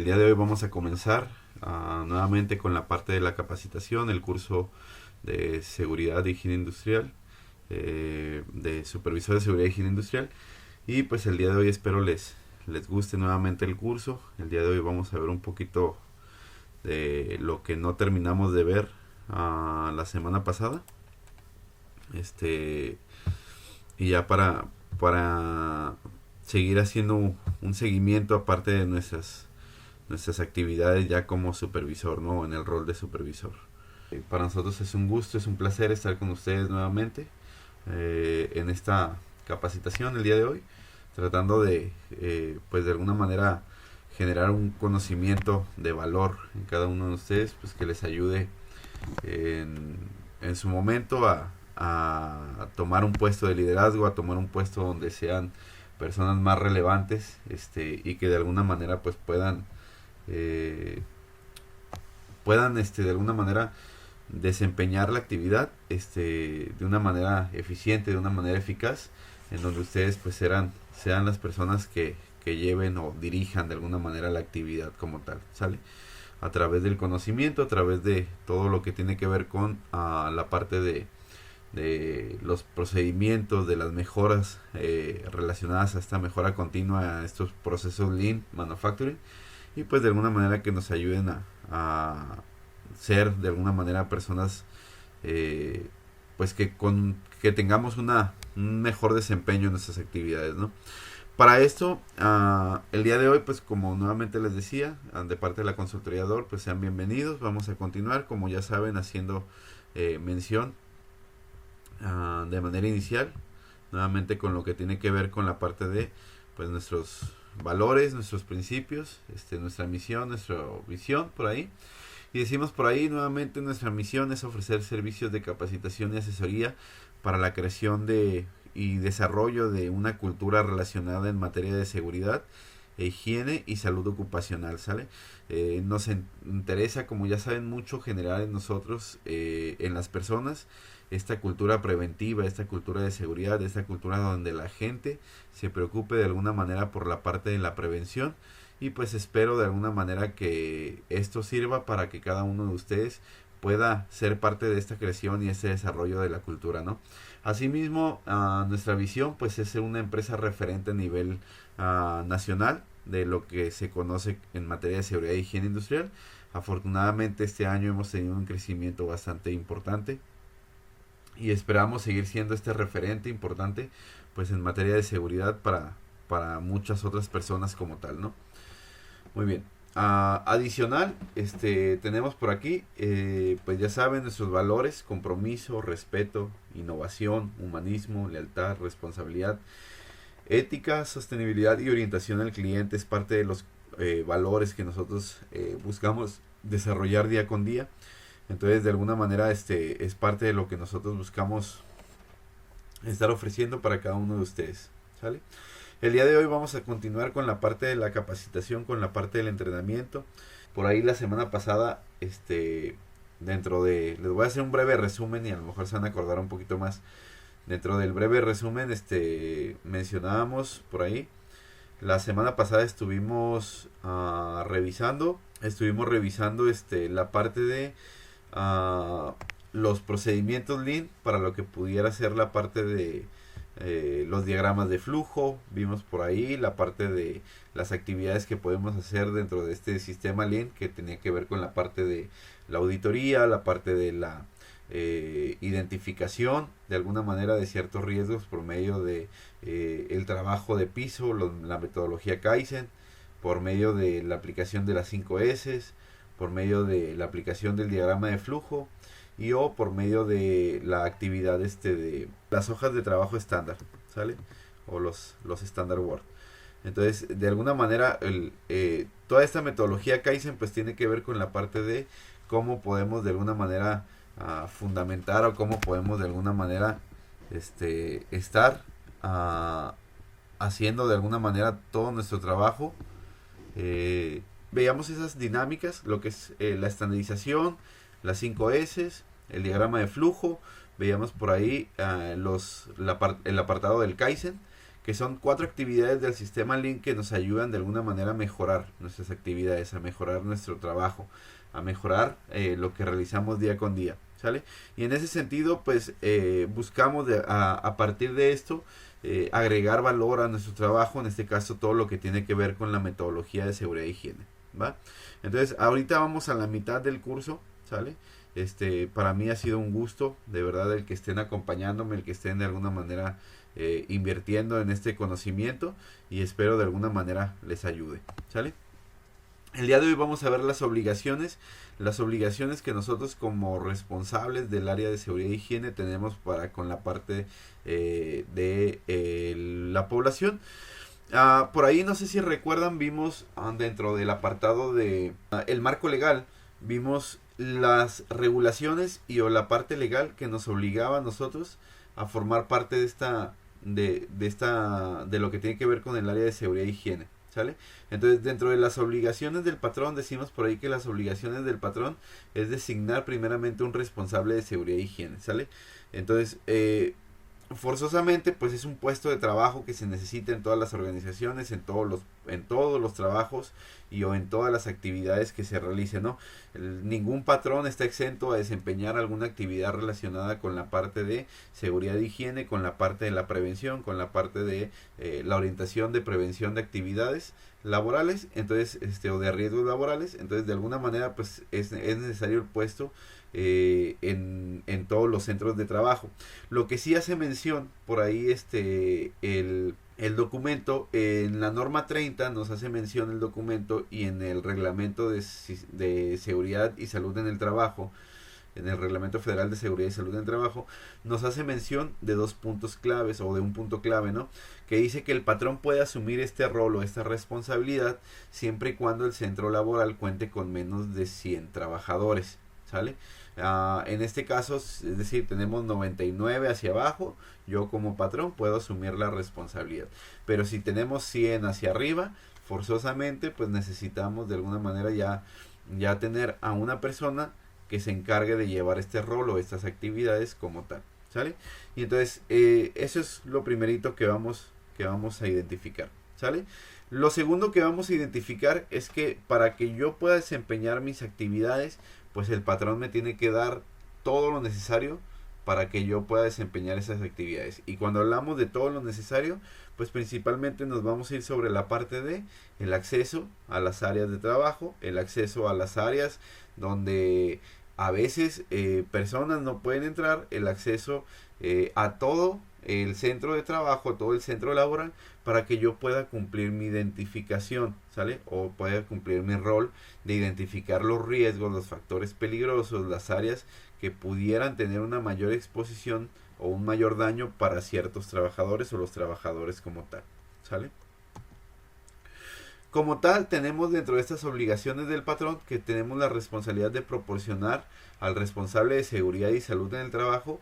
El día de hoy vamos a comenzar nuevamente con la parte de la capacitación, el curso de seguridad e higiene industrial, de supervisor de seguridad e higiene industrial. Y pues el día de hoy espero les guste nuevamente el curso. El día de hoy vamos a ver un poquito de lo que no terminamos de ver la semana pasada. Este, y ya para seguir haciendo un seguimiento aparte de nuestras actividades ya como supervisor, ¿no? En el rol de supervisor. Para nosotros es un gusto, es un placer estar con ustedes nuevamente en esta capacitación el día de hoy, tratando de, pues de alguna manera generar un conocimiento de valor en cada uno de ustedes, pues que les ayude en su momento a tomar un puesto de liderazgo, a tomar un puesto donde sean personas más relevantes, y que de alguna manera pues eh, puedan de alguna manera desempeñar la actividad de una manera eficiente, de una manera eficaz, en donde ustedes pues sean las personas que lleven o dirijan de alguna manera la actividad como tal, ¿sale? A través del conocimiento, a través de todo lo que tiene que ver con la parte de los procedimientos, de las mejoras relacionadas a esta mejora continua, a estos procesos Lean Manufacturing, y pues de alguna manera que nos ayuden a ser de alguna manera personas pues que tengamos un mejor desempeño en nuestras actividades, ¿no? Para esto, el día de hoy, pues como nuevamente les decía, de parte de la consultoría DOR, pues sean bienvenidos. Vamos a continuar, como ya saben, haciendo mención de manera inicial, nuevamente con lo que tiene que ver con la parte de pues nuestros valores, nuestros principios, nuestra misión, nuestra visión por ahí. Y decimos por ahí nuevamente, nuestra misión es ofrecer servicios de capacitación y asesoría para la creación y desarrollo de una cultura relacionada en materia de seguridad, higiene y salud ocupacional, ¿sale? Nos interesa, como ya saben, mucho generar en nosotros, en las personas, esta cultura preventiva, esta cultura de seguridad, esta cultura donde la gente se preocupe de alguna manera por la parte de la prevención. Y pues espero de alguna manera que esto sirva para que cada uno de ustedes pueda ser parte de esta creación y este desarrollo de la cultura, ¿no? Asimismo, nuestra visión pues es ser una empresa referente a nivel nacional de lo que se conoce en materia de seguridad e higiene industrial. Afortunadamente este año hemos tenido un crecimiento bastante importante y esperamos seguir siendo este referente importante pues en materia de seguridad para muchas otras personas como tal, ¿no? Muy bien. Adicional, tenemos por aquí, pues ya saben, nuestros valores: compromiso, respeto, innovación, humanismo, lealtad, responsabilidad, ética, sostenibilidad y orientación al cliente. Es parte de los valores que nosotros buscamos desarrollar día con día. Entonces, de alguna manera, es parte de lo que nosotros buscamos estar ofreciendo para cada uno de ustedes, ¿sale? El día de hoy vamos a continuar con la parte de la capacitación, con la parte del entrenamiento. Por ahí la semana pasada, les voy a hacer un breve resumen y a lo mejor se van a acordar un poquito más. Dentro del breve resumen, mencionábamos por ahí, la semana pasada estuvimos revisando la parte de los procedimientos Lean para lo que pudiera ser la parte de los diagramas de flujo. Vimos por ahí la parte de las actividades que podemos hacer dentro de este sistema Lean, que tenía que ver con la parte de la auditoría, la parte de la identificación de alguna manera de ciertos riesgos por medio de el trabajo de piso, la metodología Kaizen, por medio de la aplicación de las 5 S, por medio de la aplicación del diagrama de flujo y o por medio de la actividad de las hojas de trabajo estándar, ¿sale? O los standard Word. Entonces, de alguna manera, toda esta metodología Kaizen pues tiene que ver con la parte de cómo podemos de alguna manera fundamentar, o cómo podemos de alguna manera estar haciendo de alguna manera todo nuestro trabajo. Veamos esas dinámicas, lo que es la estandarización, las 5 S, el diagrama de flujo. Veíamos por ahí el apartado del Kaizen, que son 4 actividades del sistema Lean que nos ayudan de alguna manera a mejorar nuestras actividades, a mejorar nuestro trabajo, a mejorar lo que realizamos día con día, ¿sale? Y en ese sentido, pues buscamos a partir de esto agregar valor a nuestro trabajo, en este caso todo lo que tiene que ver con la metodología de seguridad e higiene, ¿va? Entonces, ahorita vamos a la mitad del curso, ¿sale? Para mí ha sido un gusto, de verdad, el que estén acompañándome, el que estén de alguna manera invirtiendo en este conocimiento, y espero de alguna manera les ayude, ¿sale? El día de hoy vamos a ver las obligaciones que nosotros como responsables del área de seguridad e higiene tenemos para con la parte de la población. Por ahí no sé si recuerdan, vimos dentro del apartado de el marco legal, vimos las regulaciones y o la parte legal que nos obligaba a nosotros a formar parte de de lo que tiene que ver con el área de seguridad e higiene, ¿sale? Entonces, dentro de las obligaciones del patrón, decimos por ahí que las obligaciones del patrón es designar primeramente un responsable de seguridad e higiene, ¿sale? Entonces, forzosamente, pues es un puesto de trabajo que se necesita en todas las organizaciones, en todos los trabajos y o en todas las actividades que se realicen, ¿no? Ningún patrón está exento a desempeñar alguna actividad relacionada con la parte de seguridad e higiene, con la parte de la prevención, con la parte de la orientación de prevención de actividades laborales, entonces, o de riesgos laborales. Entonces, de alguna manera, pues es necesario el puesto en todos los centros de trabajo. Lo que sí hace mención por ahí el documento, en la norma 30 nos hace mención el documento, y en el reglamento de seguridad y salud en el trabajo, en el Reglamento Federal de Seguridad y Salud en el Trabajo, nos hace mención de 2 puntos claves, o de un punto clave, ¿no? Que dice que el patrón puede asumir este rol o esta responsabilidad siempre y cuando el centro laboral cuente con menos de 100 trabajadores, ¿sale? En este caso, es decir, tenemos 99 hacia abajo, yo como patrón puedo asumir la responsabilidad. Pero si tenemos 100 hacia arriba, forzosamente pues necesitamos de alguna manera ya tener a una persona que se encargue de llevar este rol o estas actividades como tal, ¿sale? Y entonces eso es lo primerito que vamos a identificar, ¿sale? Lo segundo que vamos a identificar es que para que yo pueda desempeñar mis actividades, pues el patrón me tiene que dar todo lo necesario para que yo pueda desempeñar esas actividades. Y cuando hablamos de todo lo necesario, pues principalmente nos vamos a ir sobre la parte de el acceso a las áreas de trabajo, el acceso a las áreas donde a veces personas no pueden entrar, el acceso a todo el centro de trabajo, todo el centro laboral, para que yo pueda cumplir mi identificación, ¿sale? O pueda cumplir mi rol de identificar los riesgos, los factores peligrosos, las áreas que pudieran tener una mayor exposición o un mayor daño para ciertos trabajadores o los trabajadores como tal, ¿sale? Como tal, tenemos dentro de estas obligaciones del patrón que tenemos la responsabilidad de proporcionar al responsable de seguridad y salud en el trabajo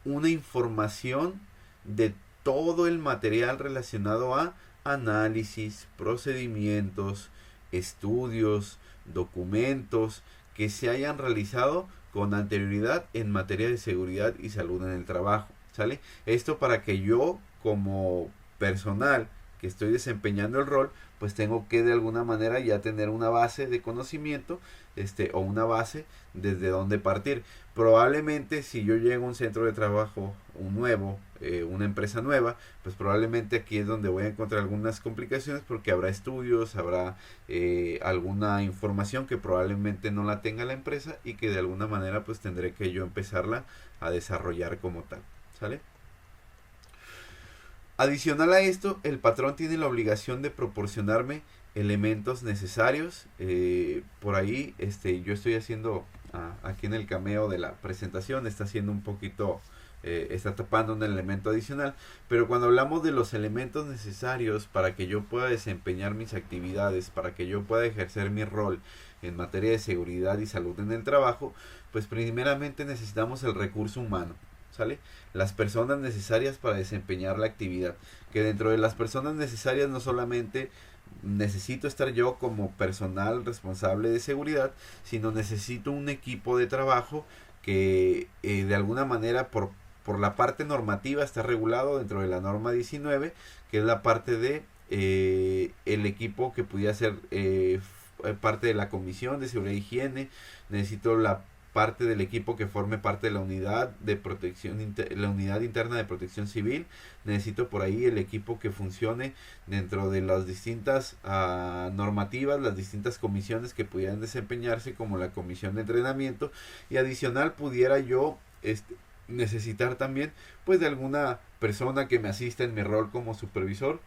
una información de todo el material relacionado a análisis, procedimientos, estudios, documentos que se hayan realizado con anterioridad en materia de seguridad y salud en el trabajo, ¿sale? Esto para que yo como personal que estoy desempeñando el rol, pues tengo que de alguna manera ya tener una base de conocimiento, o una base desde donde partir. Probablemente si yo llego a un centro de trabajo, una empresa nueva, pues probablemente aquí es donde voy a encontrar algunas complicaciones, porque habrá estudios, habrá alguna información que probablemente no la tenga la empresa, y que de alguna manera pues tendré que yo empezarla a desarrollar como tal, ¿sale? Adicional a esto, el patrón tiene la obligación de proporcionarme elementos necesarios. Por ahí yo estoy haciendo aquí en el cameo de la presentación, está haciendo un poquito, está tapando un elemento adicional, pero cuando hablamos de los elementos necesarios para que yo pueda desempeñar mis actividades, para que yo pueda ejercer mi rol en materia de seguridad y salud en el trabajo, pues primeramente necesitamos el recurso humano, ¿sale? Las personas necesarias para desempeñar la actividad, que dentro de las personas necesarias no solamente necesito estar yo como personal responsable de seguridad, sino necesito un equipo de trabajo que de alguna manera por por la parte normativa está regulado dentro de la norma 19, que es la parte de el equipo que pudiera ser parte de la comisión de seguridad e higiene. Necesito la parte del equipo que forme parte de la unidad de protección, la unidad interna de protección civil. Necesito por ahí el equipo que funcione dentro de las distintas normativas, las distintas comisiones que pudieran desempeñarse, como la comisión de entrenamiento, y adicional pudiera yo necesitar también pues de alguna persona que me asista en mi rol como supervisor,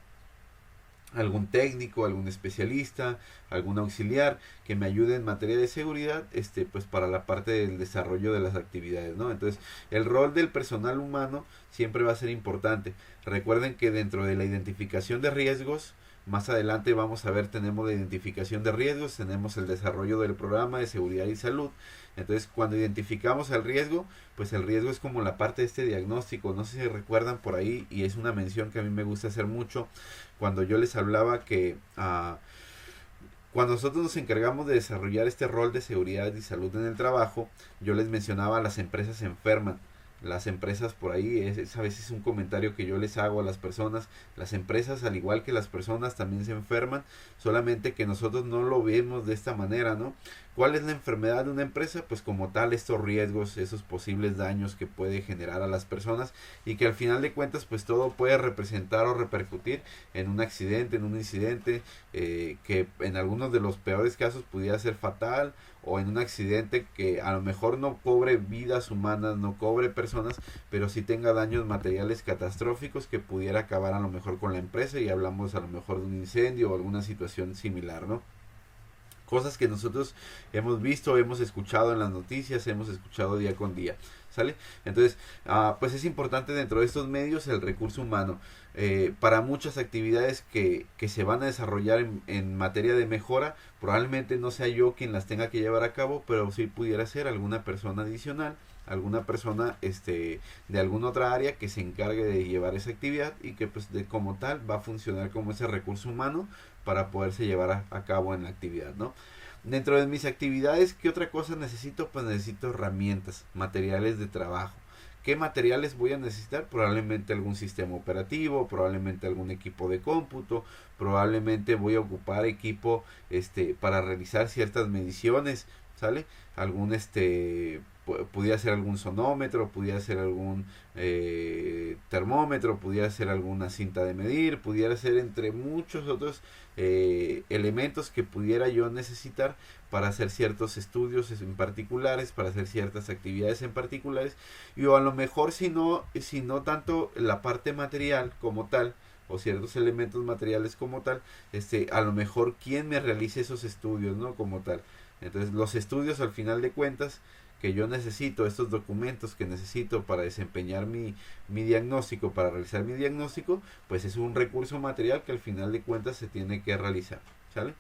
algún técnico, algún especialista, algún auxiliar que me ayude en materia de seguridad, pues para la parte del desarrollo de las actividades, ¿no? Entonces, el rol del personal humano siempre va a ser importante. Recuerden que dentro de la identificación de riesgos, más adelante vamos a ver, tenemos la identificación de riesgos, tenemos el desarrollo del programa de seguridad y salud. Entonces, cuando identificamos el riesgo, pues el riesgo es como la parte de este diagnóstico. No sé si recuerdan por ahí, y es una mención que a mí me gusta hacer mucho, cuando yo les hablaba que cuando nosotros nos encargamos de desarrollar este rol de seguridad y salud en el trabajo, yo les mencionaba, las empresas se enferman. Las empresas por ahí, es a veces un comentario que yo les hago a las personas, las empresas al igual que las personas también se enferman, solamente que nosotros no lo vemos de esta manera, ¿no? ¿Cuál es la enfermedad de una empresa? Pues como tal, estos riesgos, esos posibles daños que puede generar a las personas, y que al final de cuentas pues todo puede representar o repercutir en un accidente, en un incidente, que en algunos de los peores casos pudiera ser fatal, o en un accidente que a lo mejor no cobre vidas humanas, no cobre personas, pero sí tenga daños materiales catastróficos que pudiera acabar a lo mejor con la empresa, y hablamos a lo mejor de un incendio o alguna situación similar, ¿no? Cosas que nosotros hemos visto, hemos escuchado en las noticias, hemos escuchado día con día, ¿sale? Entonces, pues es importante dentro de estos medios el recurso humano. Para muchas actividades que se van a desarrollar en materia de mejora, probablemente no sea yo quien las tenga que llevar a cabo, pero sí pudiera ser alguna persona adicional, alguna persona de alguna otra área que se encargue de llevar esa actividad, y que pues como tal va a funcionar como ese recurso humano para poderse llevar a cabo en la actividad, ¿no? Dentro de mis actividades, ¿qué otra cosa necesito? Pues necesito herramientas, materiales de trabajo. ¿Qué materiales voy a necesitar? Probablemente algún sistema operativo, probablemente algún equipo de cómputo, probablemente voy a ocupar equipo para realizar ciertas mediciones, ¿sale? Algún pudiera ser algún sonómetro, pudiera ser algún termómetro, pudiera ser alguna cinta de medir, pudiera ser entre muchos otros elementos que pudiera yo necesitar para hacer ciertos estudios en particulares, para hacer ciertas actividades en particulares, y o a lo mejor si no tanto la parte material como tal, o ciertos elementos materiales como tal, a lo mejor quien me realice esos estudios, ¿no? Como tal. Entonces los estudios, al final de cuentas, que yo necesito, estos documentos que necesito para desempeñar mi diagnóstico, para realizar mi diagnóstico, pues es un recurso material que al final de cuentas se tiene que realizar, ¿sale?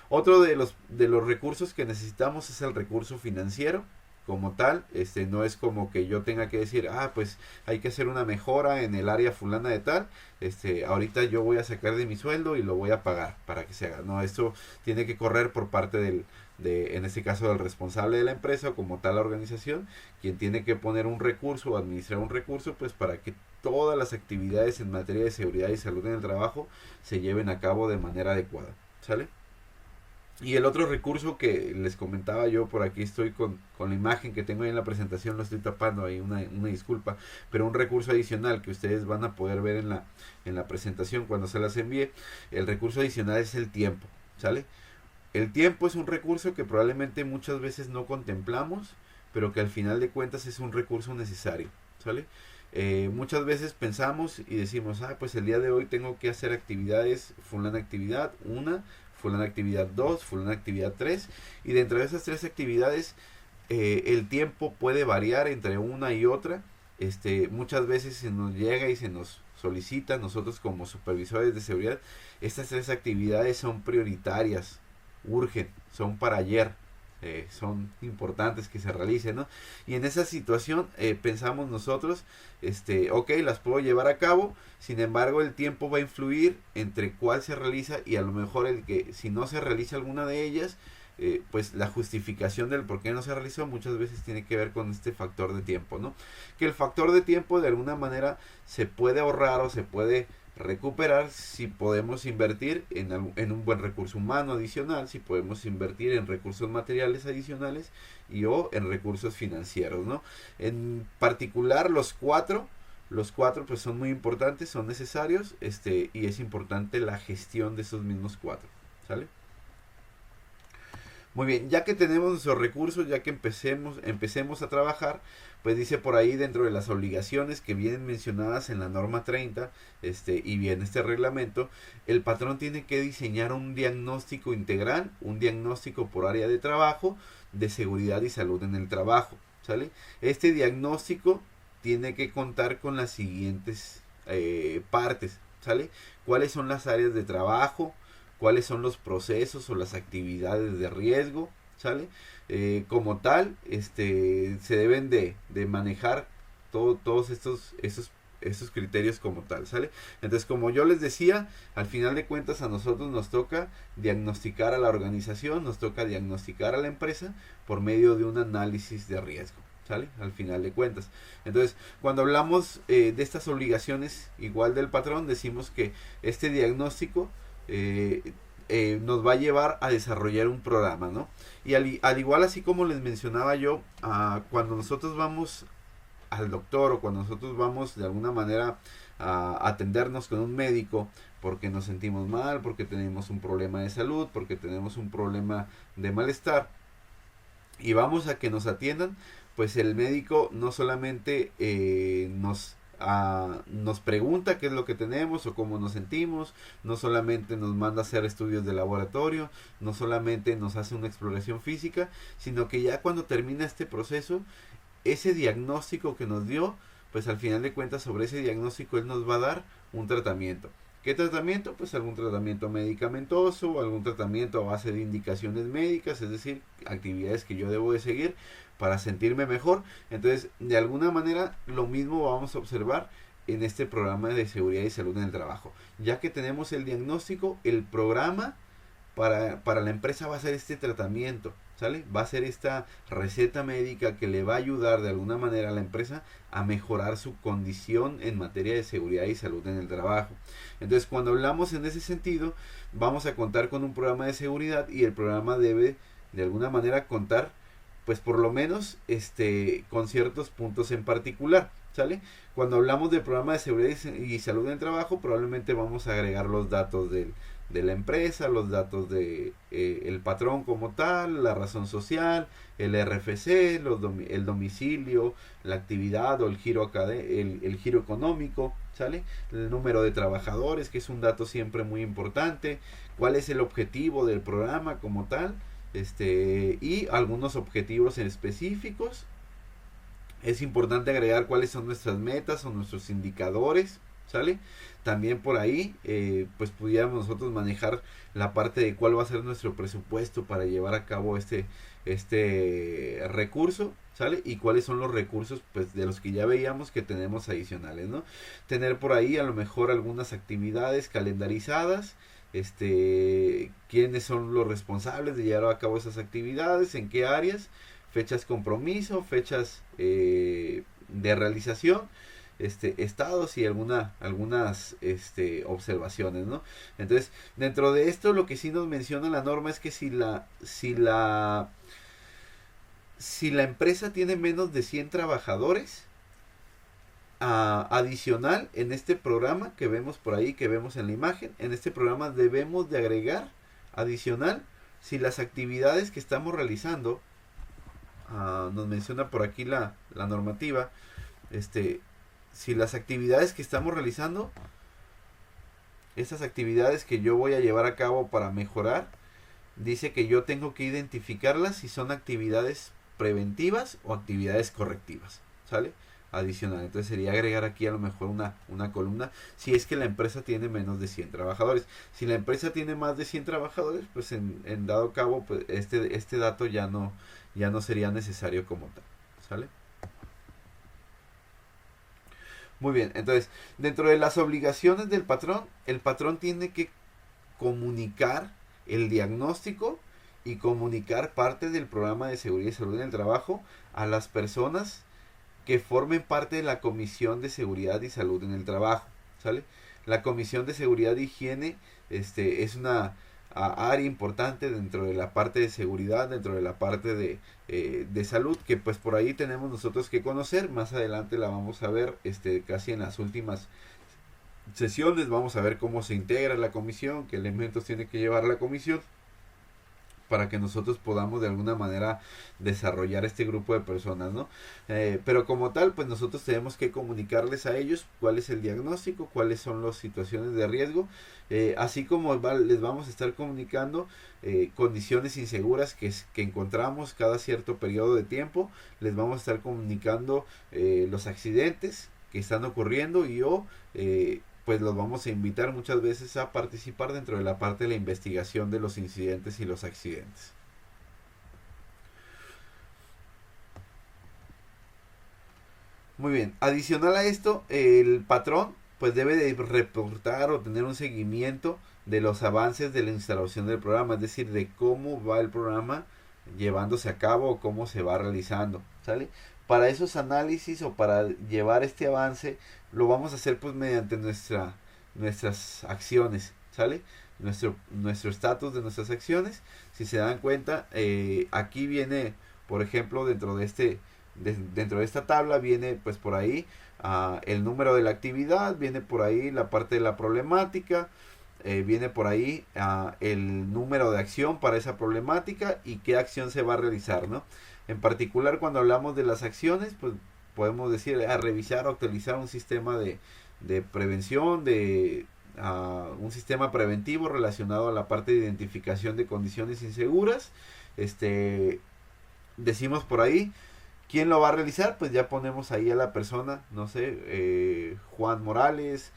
Otro de los recursos que necesitamos es el recurso financiero. Como tal, no es como que yo tenga que decir, pues hay que hacer una mejora en el área fulana de tal, ahorita yo voy a sacar de mi sueldo y lo voy a pagar para que se haga. No, esto tiene que correr por parte en este caso del responsable de la empresa, o como tal la organización, quien tiene que poner un recurso o administrar un recurso, pues para que todas las actividades en materia de seguridad y salud en el trabajo se lleven a cabo de manera adecuada, ¿sale? Y el otro recurso que les comentaba yo, por aquí estoy con la imagen que tengo ahí en la presentación, lo estoy tapando ahí, una disculpa, pero un recurso adicional que ustedes van a poder ver en la presentación cuando se las envíe. El recurso adicional es el tiempo, ¿sale? El tiempo es un recurso que probablemente muchas veces no contemplamos, pero que al final de cuentas es un recurso necesario, ¿sale? Muchas veces pensamos y decimos, pues el día de hoy tengo que hacer actividades, fulana actividad 1, fulana actividad 2, fulana actividad 3, y dentro de esas 3 actividades el tiempo puede variar entre una y otra. Muchas veces se nos llega y se nos solicita, nosotros como supervisores de seguridad, estas 3 actividades son prioritarias, urgen, son para ayer, son importantes que se realicen, ¿no? Y en esa situación pensamos nosotros, ok, las puedo llevar a cabo, sin embargo el tiempo va a influir entre cuál se realiza, y a lo mejor el que si no se realiza alguna de ellas, pues la justificación del por qué no se realizó muchas veces tiene que ver con este factor de tiempo, ¿no? Que el factor de tiempo de alguna manera se puede ahorrar o se puede recuperar si podemos invertir en un buen recurso humano adicional, si podemos invertir en recursos materiales adicionales y o en recursos financieros, ¿no? En particular los cuatro pues son muy importantes, son necesarios, y es importante la gestión de esos mismos cuatro, ¿sale? Muy bien, ya que tenemos nuestros recursos, ya que empecemos a trabajar, pues dice por ahí dentro de las obligaciones que vienen mencionadas en la norma 30, y bien este reglamento, el patrón tiene que diseñar un diagnóstico integral, un diagnóstico por área de trabajo, de seguridad y salud en el trabajo, ¿sale? Este diagnóstico tiene que contar con las siguientes partes, ¿sale? ¿Cuáles son las áreas de trabajo? ¿Cuáles son los procesos o las actividades de riesgo? ¿Sale? Como tal, se deben de manejar todos estos criterios como tal, ¿sale? Entonces, como yo les decía, al final de cuentas a nosotros nos toca diagnosticar a la organización, nos toca diagnosticar a la empresa por medio de un análisis de riesgo, ¿sale? Al final de cuentas. Entonces, cuando hablamos de estas obligaciones igual del patrón, decimos que este diagnóstico nos va a llevar a desarrollar un programa, ¿no? Y al igual así como les mencionaba yo, cuando nosotros vamos al doctor o cuando nosotros vamos de alguna manera a atendernos con un médico porque nos sentimos mal, porque tenemos un problema de salud, porque tenemos un problema de malestar y vamos a que nos atiendan, pues el médico no solamente nos pregunta qué es lo que tenemos o cómo nos sentimos, no solamente nos manda a hacer estudios de laboratorio, no solamente nos hace una exploración física, sino que ya cuando termina este proceso, ese diagnóstico que nos dio, pues al final de cuentas sobre ese diagnóstico él nos va a dar un tratamiento. ¿Qué tratamiento? Pues algún tratamiento medicamentoso, algún tratamiento a base de indicaciones médicas, es decir, actividades que yo debo de seguir para sentirme mejor. Entonces, de alguna manera, lo mismo vamos a observar en este programa de seguridad y salud en el trabajo. Ya que tenemos el diagnóstico, el programa para la empresa va a ser este tratamiento, ¿sale? Va a ser esta receta médica que le va a ayudar de alguna manera a la empresa a mejorar su condición en materia de seguridad y salud en el trabajo. Entonces, cuando hablamos en ese sentido, vamos a contar con un programa de seguridad y el programa debe de alguna manera contar pues por lo menos con ciertos puntos en particular, ¿sale? Cuando hablamos del programa de seguridad y salud en el trabajo, probablemente vamos a agregar los datos de la empresa, los datos de el patrón como tal, la razón social, el RFC, el domicilio, la actividad o el giro económico, ¿sale? El número de trabajadores, que es un dato siempre muy importante, cuál es el objetivo del programa como tal, y algunos objetivos específicos. Es importante agregar cuáles son nuestras metas o nuestros indicadores, ¿sale? También por ahí, pues pudiéramos nosotros manejar la parte de cuál va a ser nuestro presupuesto para llevar a cabo este recurso, ¿sale? Y cuáles son los recursos, pues, de los que ya veíamos que tenemos adicionales, ¿no? Tener por ahí a lo mejor algunas actividades calendarizadas, quiénes son los responsables de llevar a cabo esas actividades, en qué áreas, fechas compromiso, fechas de realización, estados y algunas observaciones, ¿no? Entonces, dentro de esto lo que sí nos menciona la norma es que si la empresa tiene menos de 100 trabajadores, adicional en este programa que vemos por ahí, que vemos en la imagen, en este programa debemos de agregar adicional si las actividades que estamos realizando, nos menciona por aquí la normativa, si las actividades que estamos realizando, estas actividades que yo voy a llevar a cabo para mejorar, dice que yo tengo que identificarlas si son actividades preventivas o actividades correctivas, ¿sale? Adicional, entonces sería agregar aquí a lo mejor una columna si es que la empresa tiene menos de 100 trabajadores. Si la empresa tiene más de 100 trabajadores, pues en dado cabo, pues este dato ya no sería necesario como tal, ¿sale? Muy bien, entonces, dentro de las obligaciones del patrón, el patrón tiene que comunicar el diagnóstico y comunicar parte del programa de seguridad y salud en el trabajo a las personas que formen parte de la Comisión de Seguridad y Salud en el Trabajo, ¿sale? La Comisión de Seguridad e Higiene es una área importante dentro de la parte de seguridad, dentro de la parte de salud, que pues por ahí tenemos nosotros que conocer. Más adelante la vamos a ver casi en las últimas sesiones. Vamos a ver cómo se integra la comisión, qué elementos tiene que llevar la comisión, para que nosotros podamos de alguna manera desarrollar este grupo de personas, ¿no? Pero como tal, pues nosotros tenemos que comunicarles a ellos cuál es el diagnóstico, cuáles son las situaciones de riesgo, así como les vamos a estar comunicando condiciones inseguras que encontramos cada cierto periodo de tiempo. Les vamos a estar comunicando los accidentes que están ocurriendo y pues los vamos a invitar muchas veces a participar dentro de la parte de la investigación de los incidentes y los accidentes. Muy bien, adicional a esto, el patrón pues debe de reportar o tener un seguimiento de los avances de la instalación del programa, es decir, de cómo va el programa llevándose a cabo o cómo se va realizando, ¿sale? Para esos análisis o para llevar este avance lo vamos a hacer pues mediante nuestras acciones, ¿sale? Nuestro estatus de nuestras acciones. Si se dan cuenta, aquí viene, por ejemplo, dentro de esta tabla viene pues por ahí el número de la actividad, viene por ahí la parte de la problemática, viene por ahí el número de acción para esa problemática y qué acción se va a realizar, ¿no? En particular, cuando hablamos de las acciones, pues podemos decir a revisar o utilizar un sistema de prevención, un sistema preventivo relacionado a la parte de identificación de condiciones inseguras. Decimos por ahí quién lo va a realizar, pues ya ponemos ahí a la persona, no sé, Juan Morales,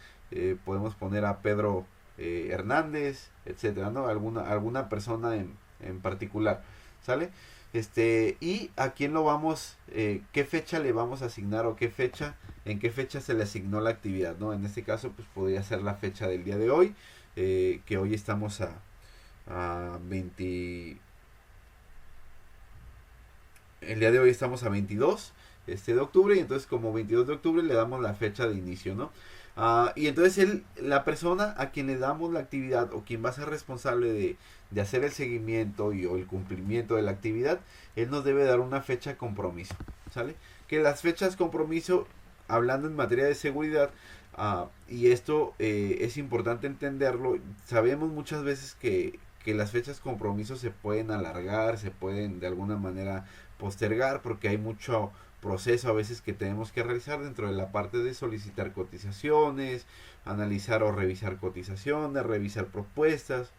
podemos poner a Pedro Hernández, etcétera, ¿no? Alguna persona en particular, ¿sale? Y a quién lo vamos, qué fecha le vamos a asignar o en qué fecha se le asignó la actividad, ¿no? En este caso, pues podría ser la fecha del día de hoy, que hoy estamos a 20, el día de hoy estamos a 22 de octubre, y entonces como 22 de octubre le damos la fecha de inicio, ¿no? Y entonces la persona a quien le damos la actividad o quien va a ser responsable de hacer el seguimiento o el cumplimiento de la actividad, él nos debe dar una fecha compromiso, ¿sale? Que las fechas compromiso, hablando en materia de seguridad, y esto es importante entenderlo, sabemos muchas veces que las fechas compromiso se pueden alargar, se pueden de alguna manera postergar porque hay mucho proceso a veces que tenemos que realizar dentro de la parte de solicitar cotizaciones, analizar o revisar cotizaciones, revisar propuestas,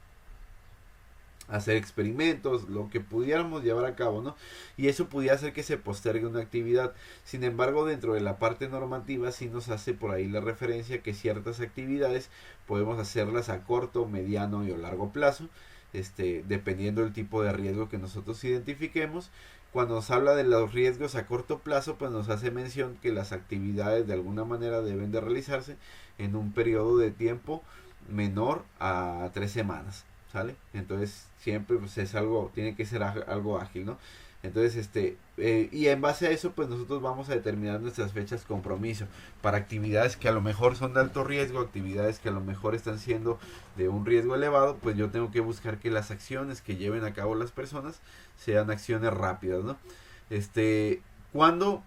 hacer experimentos, lo que pudiéramos llevar a cabo, ¿no? Y eso pudiera hacer que se postergue una actividad. Sin embargo, dentro de la parte normativa sí nos hace por ahí la referencia que ciertas actividades podemos hacerlas a corto, mediano y o largo plazo, dependiendo del tipo de riesgo que nosotros identifiquemos. Cuando nos habla de los riesgos a corto plazo, pues nos hace mención que las actividades de alguna manera deben de realizarse en un periodo de tiempo menor a 3 semanas, ¿sale? Entonces siempre pues es algo, tiene que ser algo ágil, ¿no? Entonces, y en base a eso, pues nosotros vamos a determinar nuestras fechas compromiso para actividades que a lo mejor son de alto riesgo, actividades que a lo mejor están siendo de un riesgo elevado, pues yo tengo que buscar que las acciones que lleven a cabo las personas sean acciones rápidas, ¿no? ¿Cuándo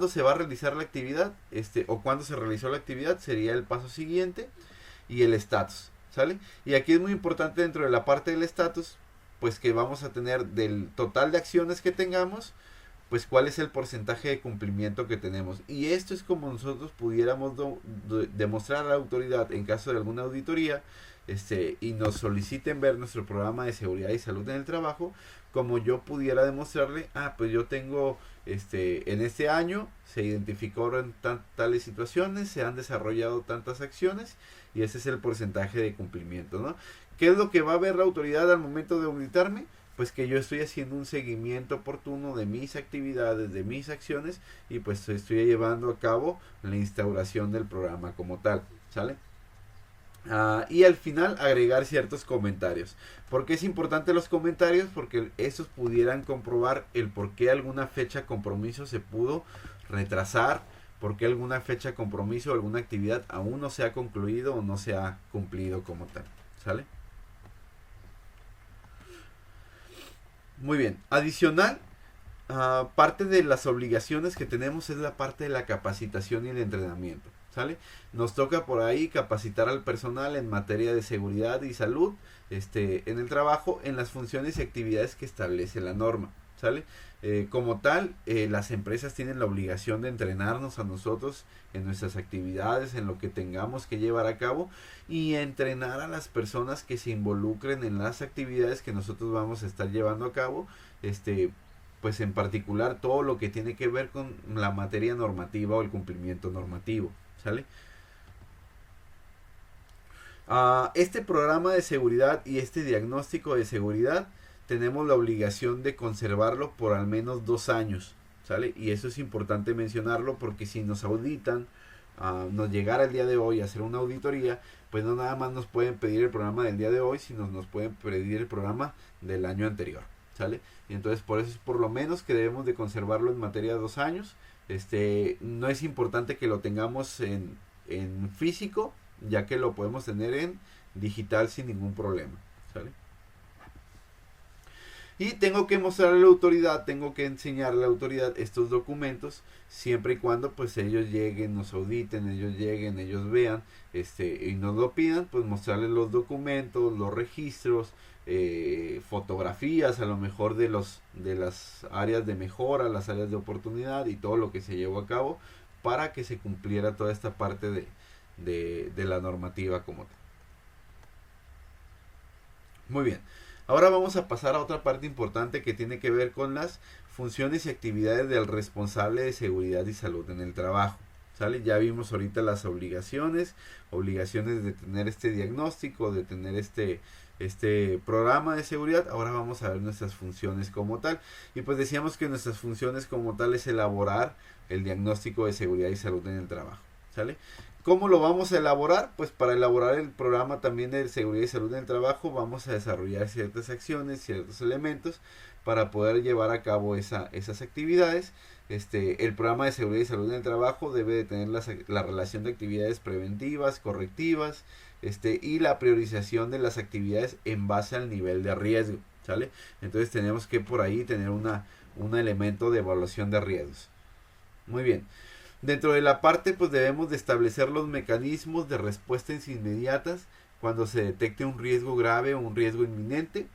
se va a realizar la actividad? O cuándo se realizó la actividad sería el paso siguiente, y el estatus, ¿sale? Y aquí es muy importante dentro de la parte del estatus, pues que vamos a tener del total de acciones que tengamos, pues cuál es el porcentaje de cumplimiento que tenemos. Y esto es como nosotros pudiéramos demostrar a la autoridad en caso de alguna auditoría, y nos soliciten ver nuestro programa de seguridad y salud en el trabajo, como yo pudiera demostrarle, pues yo tengo, en este año se identificaron tales situaciones, se han desarrollado tantas acciones, y ese es el porcentaje de cumplimiento, ¿no? ¿Qué es lo que va a ver la autoridad al momento de auditarme? Pues que yo estoy haciendo un seguimiento oportuno de mis actividades, de mis acciones, y pues estoy llevando a cabo la instauración del programa como tal, ¿sale? Y al final agregar ciertos comentarios. ¿Por qué es importante los comentarios? Porque esos pudieran comprobar el por qué alguna fecha compromiso se pudo retrasar, por qué alguna fecha compromiso o alguna actividad aún no se ha concluido o no se ha cumplido como tal. ¿Sale? Muy bien. Adicional, parte de las obligaciones que tenemos es la parte de la capacitación y el entrenamiento. ¿Sale? Nos toca por ahí capacitar al personal en materia de seguridad y salud en el trabajo, en las funciones y actividades que establece la norma. ¿Sale? Como tal, las empresas tienen la obligación de entrenarnos a nosotros en nuestras actividades, en lo que tengamos que llevar a cabo, y entrenar a las personas que se involucren en las actividades que nosotros vamos a estar llevando a cabo, pues en particular todo lo que tiene que ver con la materia normativa o el cumplimiento normativo. ¿Sale? Este programa de seguridad y este diagnóstico de seguridad tenemos la obligación de conservarlo por al menos 2 años. ¿Sale? Y eso es importante mencionarlo porque si nos auditan, nos llegara el día de hoy a hacer una auditoría, pues no nada más nos pueden pedir el programa del día de hoy, sino nos pueden pedir el programa del año anterior. ¿Sale? Y entonces por eso es por lo menos que debemos de conservarlo en materia de 2 años. No es importante que lo tengamos en físico, ya que lo podemos tener en digital sin ningún problema. ¿Sale? Y tengo que mostrarle a la autoridad, tengo que enseñarle a la autoridad estos documentos, siempre y cuando pues ellos lleguen, nos auditen, ellos lleguen, ellos vean, y nos lo pidan, pues mostrarles los documentos, los registros, fotografías a lo mejor de las áreas de mejora, las áreas de oportunidad y todo lo que se llevó a cabo para que se cumpliera toda esta parte de la normativa como tal. Muy bien. Ahora vamos a pasar a otra parte importante que tiene que ver con las funciones y actividades del responsable de seguridad y salud en el trabajo. ¿Sale? Ya vimos ahorita las obligaciones de tener este diagnóstico, de tener este programa de seguridad. Ahora vamos a ver nuestras funciones como tal. Y pues decíamos que nuestras funciones como tal es elaborar el diagnóstico de seguridad y salud en el trabajo. ¿Sale? ¿Cómo lo vamos a elaborar? Pues para elaborar el programa también de seguridad y salud en el trabajo vamos a desarrollar ciertas acciones, ciertos elementos para poder llevar a cabo esas actividades. El programa de seguridad y salud en el trabajo debe de tener la relación de actividades preventivas, correctivas, y la priorización de las actividades en base al nivel de riesgo. ¿Sale? Entonces tenemos que por ahí tener un elemento de evaluación de riesgos. Muy bien. Dentro de la parte pues debemos de establecer los mecanismos de respuestas inmediatas cuando se detecte un riesgo grave o un riesgo inminente.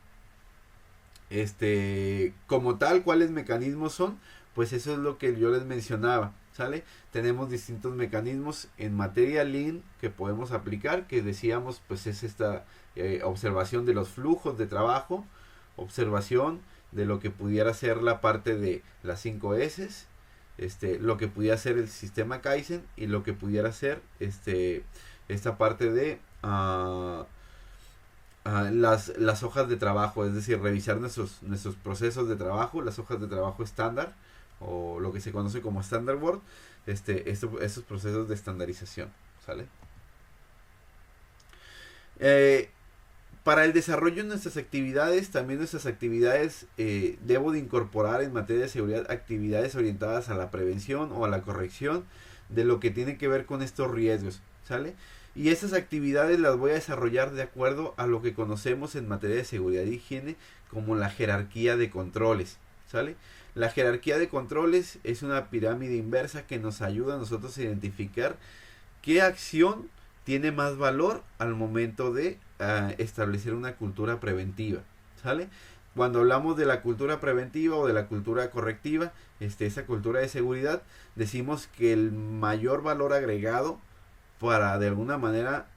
Como tal, ¿cuáles mecanismos son? Pues eso es lo que yo les mencionaba, ¿sale? Tenemos distintos mecanismos en materia Lean que podemos aplicar, que decíamos pues es esta observación de los flujos de trabajo, observación de lo que pudiera ser la parte de las 5 S, lo que pudiera ser el sistema Kaizen y lo que pudiera ser esta parte de las hojas de trabajo, es decir, revisar nuestros procesos de trabajo, las hojas de trabajo estándar o lo que se conoce como Standard Word, estos procesos de estandarización, ¿sale? Para el desarrollo de nuestras actividades, también nuestras actividades, debo de incorporar en materia de seguridad actividades orientadas a la prevención o a la corrección de lo que tiene que ver con estos riesgos, ¿sale? Y esas actividades las voy a desarrollar de acuerdo a lo que conocemos en materia de seguridad e higiene como la jerarquía de controles, ¿sale? La jerarquía de controles es una pirámide inversa que nos ayuda a nosotros a identificar qué acción tiene más valor al momento de establecer una cultura preventiva, ¿sale? Cuando hablamos de la cultura preventiva o de la cultura correctiva, esa cultura de seguridad, decimos que el mayor valor agregado para de alguna manera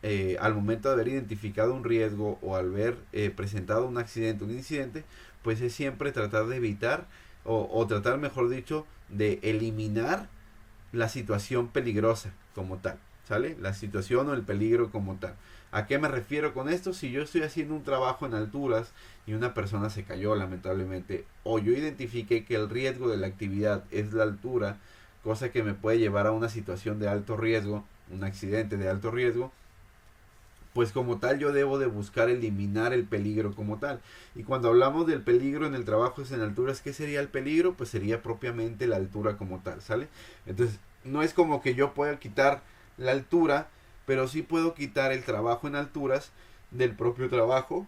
al momento de haber identificado un riesgo o al haber presentado un accidente, un incidente, pues es siempre tratar de evitar o tratar, mejor dicho, de eliminar la situación peligrosa como tal, ¿sale? La situación o el peligro como tal. ¿A qué me refiero con esto? Si yo estoy haciendo un trabajo en alturas y una persona se cayó lamentablemente, o yo identifiqué que el riesgo de la actividad es la altura, cosa que me puede llevar a una situación de alto riesgo, un accidente de alto riesgo, pues como tal yo debo de buscar eliminar el peligro como tal. Y cuando hablamos del peligro en el trabajo en alturas, ¿qué sería el peligro? Pues sería propiamente la altura como tal, ¿sale? Entonces, no es como que yo pueda quitar la altura, pero sí puedo quitar el trabajo en alturas del propio trabajo.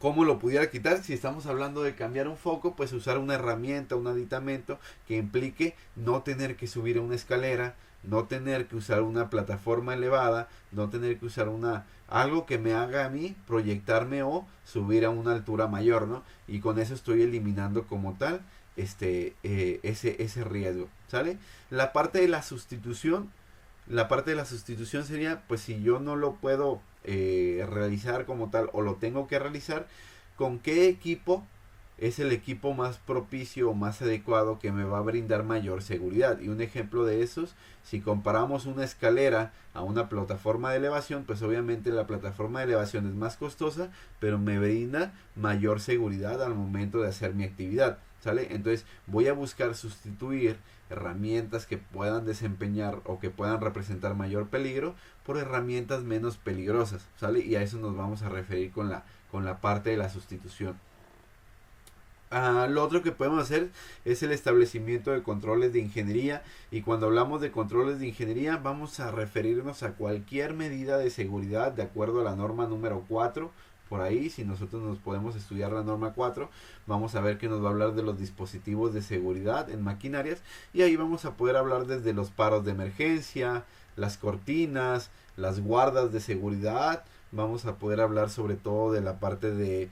¿Cómo lo pudiera quitar? Si estamos hablando de cambiar un foco, pues usar una herramienta, un aditamento que implique no tener que subir a una escalera, no tener que usar una plataforma elevada, no tener que usar algo que me haga a mí proyectarme o subir a una altura mayor, ¿no? Y con eso estoy eliminando como tal ese riesgo, ¿sale? La parte de la sustitución sería, pues si yo no lo puedo realizar como tal o lo tengo que realizar, ¿con qué equipo es el equipo más propicio o más adecuado que me va a brindar mayor seguridad? Y un ejemplo de esos, si comparamos una escalera a una plataforma de elevación, pues obviamente la plataforma de elevación es más costosa, pero me brinda mayor seguridad al momento de hacer mi actividad, ¿sale? Entonces voy a buscar sustituir herramientas que puedan desempeñar o que puedan representar mayor peligro por herramientas menos peligrosas, ¿sale? Y a eso nos vamos a referir con la parte de la sustitución. Lo otro que podemos hacer es el establecimiento de controles de ingeniería, y cuando hablamos de controles de ingeniería vamos a referirnos a cualquier medida de seguridad de acuerdo a la norma número 4. Por ahí, si nosotros nos podemos estudiar la norma 4, vamos a ver que nos va a hablar de los dispositivos de seguridad en maquinarias, y ahí vamos a poder hablar desde los paros de emergencia, las cortinas, las guardas de seguridad. Vamos a poder hablar sobre todo de la parte de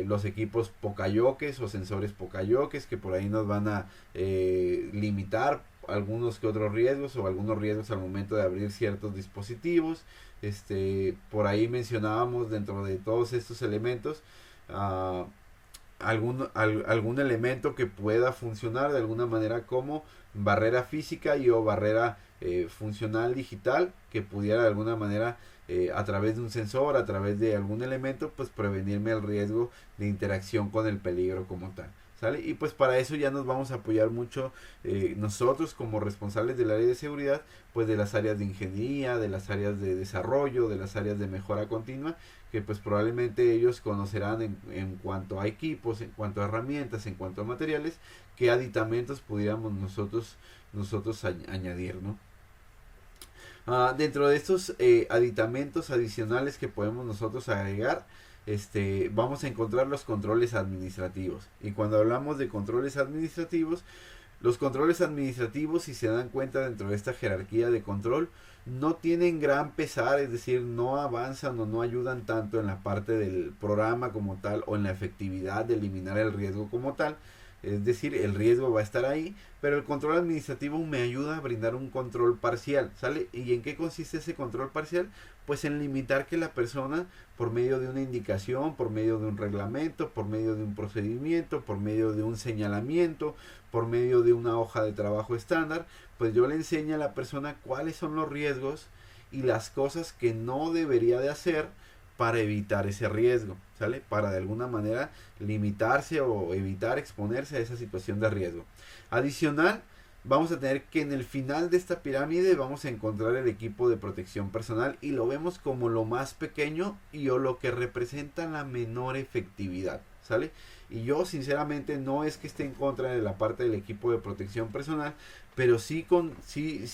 los equipos pocayoques o sensores pocayoques, que por ahí nos van a limitar algunos que otros riesgos o algunos riesgos al momento de abrir ciertos dispositivos. Por ahí mencionábamos dentro de todos estos elementos algún elemento que pueda funcionar de alguna manera como barrera física y o barrera funcional digital, que pudiera de alguna manera a través de un sensor, a través de algún elemento, pues prevenirme el riesgo de interacción con el peligro como tal, ¿sale? Y pues para eso ya nos vamos a apoyar mucho nosotros como responsables del área de seguridad, pues de las áreas de ingeniería, de las áreas de desarrollo, de las áreas de mejora continua, que pues probablemente ellos conocerán en cuanto a equipos, en cuanto a herramientas, en cuanto a materiales, qué aditamentos pudiéramos nosotros añadir, ¿no? Dentro de estos aditamentos adicionales que podemos nosotros agregar, vamos a encontrar los controles administrativos. Y cuando hablamos de controles administrativos, los controles administrativos, si se dan cuenta dentro de esta jerarquía de control, no tienen gran pesar, es decir, no avanzan o no ayudan tanto en la parte del programa como tal o en la efectividad de eliminar el riesgo como tal. Es decir, el riesgo va a estar ahí, pero el control administrativo me ayuda a brindar un control parcial, ¿sale? ¿Y en qué consiste ese control parcial? Pues en limitar que la persona, por medio de una indicación, por medio de un reglamento, por medio de un procedimiento, por medio de un señalamiento, por medio de una hoja de trabajo estándar, pues yo le enseño a la persona cuáles son los riesgos y las cosas que no debería de hacer para evitar ese riesgo, ¿sale? Para de alguna manera limitarse o evitar exponerse a esa situación de riesgo. Adicional, vamos a tener que en el final de esta pirámide vamos a encontrar el equipo de protección personal, y lo vemos como lo más pequeño y o lo que representa la menor efectividad, ¿sale? Y yo sinceramente no es que esté en contra de la parte del equipo de protección personal, pero sí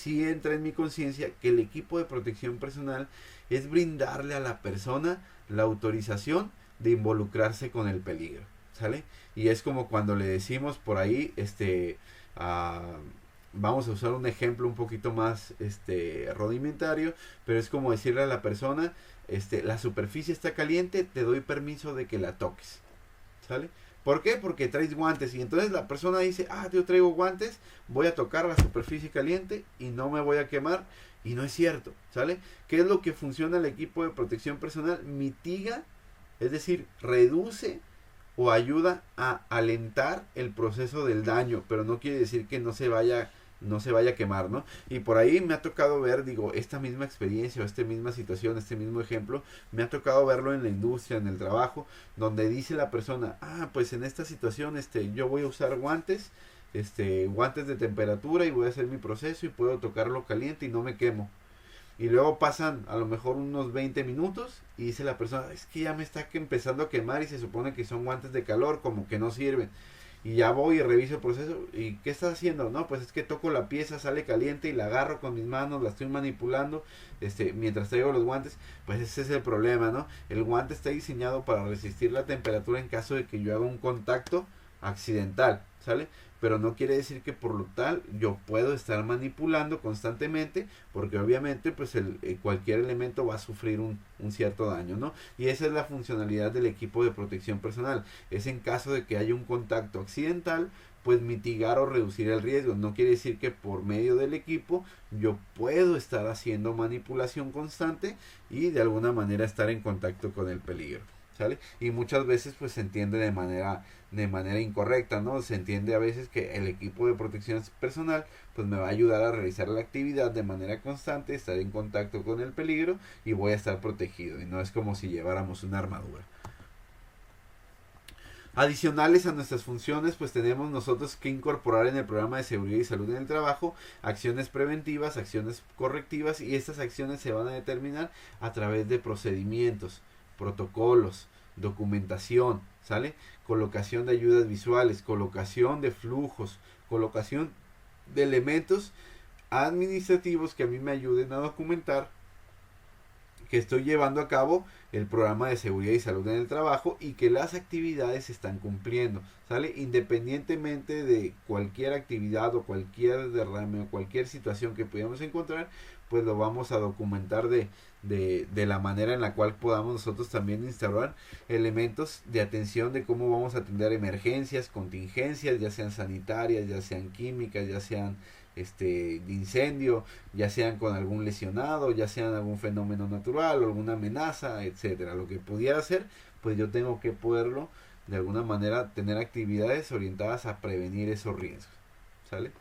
entra en mi conciencia que el equipo de protección personal es brindarle a la persona la autorización de involucrarse con el peligro, ¿sale? Y es como cuando le decimos por ahí, vamos a usar un ejemplo un poquito más rudimentario, pero es como decirle a la persona, la superficie está caliente, te doy permiso de que la toques, ¿sale? ¿Por qué? Porque traes guantes, y entonces la persona dice, yo traigo guantes, voy a tocar la superficie caliente y no me voy a quemar, y no es cierto, ¿sale? ¿Qué es lo que funciona el equipo de protección personal? Mitiga, es decir, reduce o ayuda a alentar el proceso del daño, pero no quiere decir que no se vaya a quemar, ¿no? Y por ahí me ha tocado ver, esta misma experiencia o esta misma situación, este mismo ejemplo, me ha tocado verlo en la industria, en el trabajo, donde dice la persona, pues en esta situación, yo voy a usar guantes, guantes de temperatura, y voy a hacer mi proceso y puedo tocarlo caliente y no me quemo. Y luego pasan a lo mejor unos 20 minutos y dice la persona, es que ya me está empezando a quemar y se supone que son guantes de calor, como que no sirven. Y ya voy y reviso el proceso. ¿Y qué estás haciendo? No, pues es que toco la pieza, sale caliente y la agarro con mis manos, la estoy manipulando mientras traigo los guantes. Pues ese es el problema, ¿no? El guante está diseñado para resistir la temperatura en caso de que yo haga un contacto accidental, ¿sale? Pero no quiere decir que por lo tal yo puedo estar manipulando constantemente, porque obviamente pues cualquier elemento va a sufrir un cierto daño, ¿no? Y esa es la funcionalidad del equipo de protección personal. Es en caso de que haya un contacto accidental, pues mitigar o reducir el riesgo. No quiere decir que por medio del equipo yo puedo estar haciendo manipulación constante y de alguna manera estar en contacto con el peligro, ¿sale? Y muchas veces pues se entiende de manera incorrecta, ¿no? Se entiende a veces que el equipo de protección personal pues me va a ayudar a realizar la actividad de manera constante, estar en contacto con el peligro y voy a estar protegido, y no es como si lleváramos una armadura. Adicionales a nuestras funciones, pues tenemos nosotros que incorporar en el programa de seguridad y salud en el trabajo acciones preventivas, acciones correctivas, y estas acciones se van a determinar a través de procedimientos, protocolos, documentación, ¿sale? Colocación de ayudas visuales, colocación de flujos, colocación de elementos administrativos que a mí me ayuden a documentar que estoy llevando a cabo el programa de seguridad y salud en el trabajo y que las actividades se están cumpliendo, ¿sale? Independientemente de cualquier actividad o cualquier derrame o cualquier situación que pudiéramos encontrar, pues lo vamos a documentar de la manera en la cual podamos nosotros también instaurar elementos de atención de cómo vamos a atender emergencias, contingencias, ya sean sanitarias, ya sean químicas, ya sean de incendio, ya sean con algún lesionado, ya sean algún fenómeno natural o alguna amenaza, etcétera. Lo que pudiera ser, pues yo tengo que poderlo de alguna manera tener actividades orientadas a prevenir esos riesgos, ¿sale?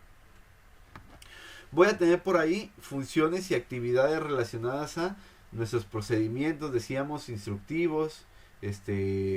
Voy a tener por ahí funciones y actividades relacionadas a nuestros procedimientos, decíamos, instructivos,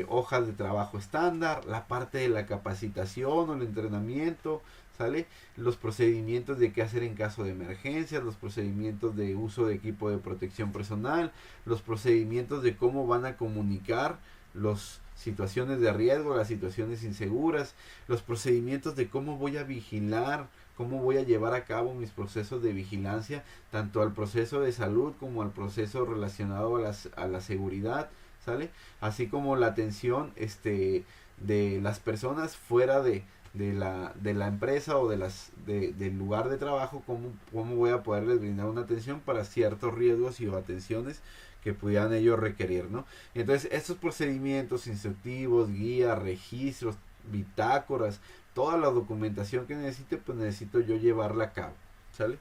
hojas de trabajo estándar, la parte de la capacitación o el entrenamiento, ¿sale? Los procedimientos de qué hacer en caso de emergencias, los procedimientos de uso de equipo de protección personal, los procedimientos de cómo van a comunicar las situaciones de riesgo, las situaciones inseguras, los procedimientos de cómo voy a vigilar, cómo voy a llevar a cabo mis procesos de vigilancia, tanto al proceso de salud como al proceso relacionado a la seguridad, ¿sale? Así como la atención de las personas fuera de la empresa o del lugar de trabajo, cómo voy a poderles brindar una atención para ciertos riesgos y o atenciones que pudieran ellos requerir, ¿no? Entonces estos procedimientos instructivos, guías, registros, bitácoras, toda la documentación que necesite, pues necesito yo llevarla a cabo, ¿sale?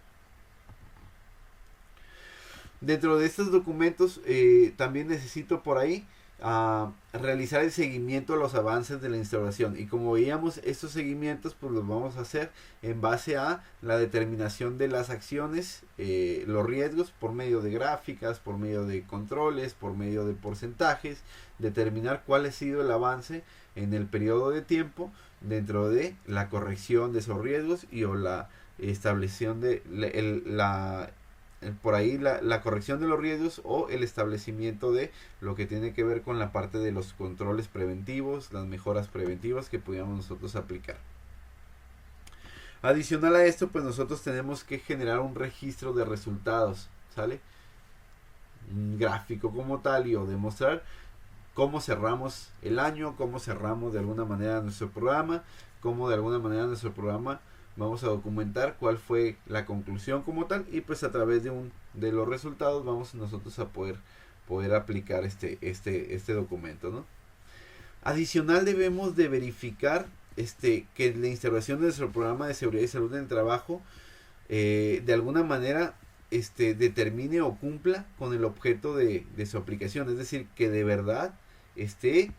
Dentro de estos documentos también necesito por ahí realizar el seguimiento a los avances de la instalación, y como veíamos, estos seguimientos pues los vamos a hacer en base a la determinación de las acciones, los riesgos por medio de gráficas, por medio de controles, por medio de porcentajes, determinar cuál ha sido el avance en el periodo de tiempo dentro de la corrección de esos riesgos y o la establección de por ahí la corrección de los riesgos o el establecimiento de lo que tiene que ver con la parte de los controles preventivos, las mejoras preventivas que pudiéramos nosotros aplicar. Adicional a esto, pues nosotros tenemos que generar un registro de resultados, ¿sale? Un gráfico como tal, y o demostrar cómo cerramos el año, cómo cerramos de alguna manera nuestro programa, cómo de alguna manera nuestro programa vamos a documentar cuál fue la conclusión como tal, y pues a través de los resultados vamos nosotros a poder aplicar este documento, ¿no? Adicional, debemos de verificar que la instalación de nuestro programa de seguridad y salud en el trabajo de alguna manera determine o cumpla con el objeto de su aplicación, es decir, que de verdad esté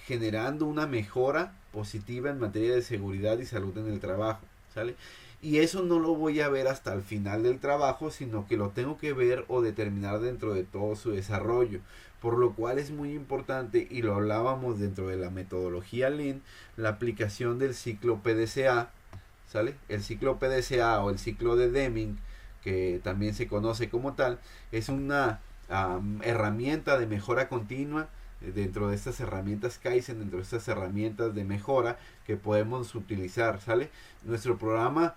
generando una mejora positiva en materia de seguridad y salud en el trabajo, ¿sale? Y eso no lo voy a ver hasta el final del trabajo, sino que lo tengo que ver o determinar dentro de todo su desarrollo, por lo cual es muy importante, y lo hablábamos dentro de la metodología Lean, la aplicación del ciclo PDCA, ¿sale? El ciclo PDCA o el ciclo de Deming, que también se conoce como tal, es una herramienta de mejora continua dentro de estas herramientas Kaizen, dentro de estas herramientas de mejora que podemos utilizar, ¿sale? Nuestro programa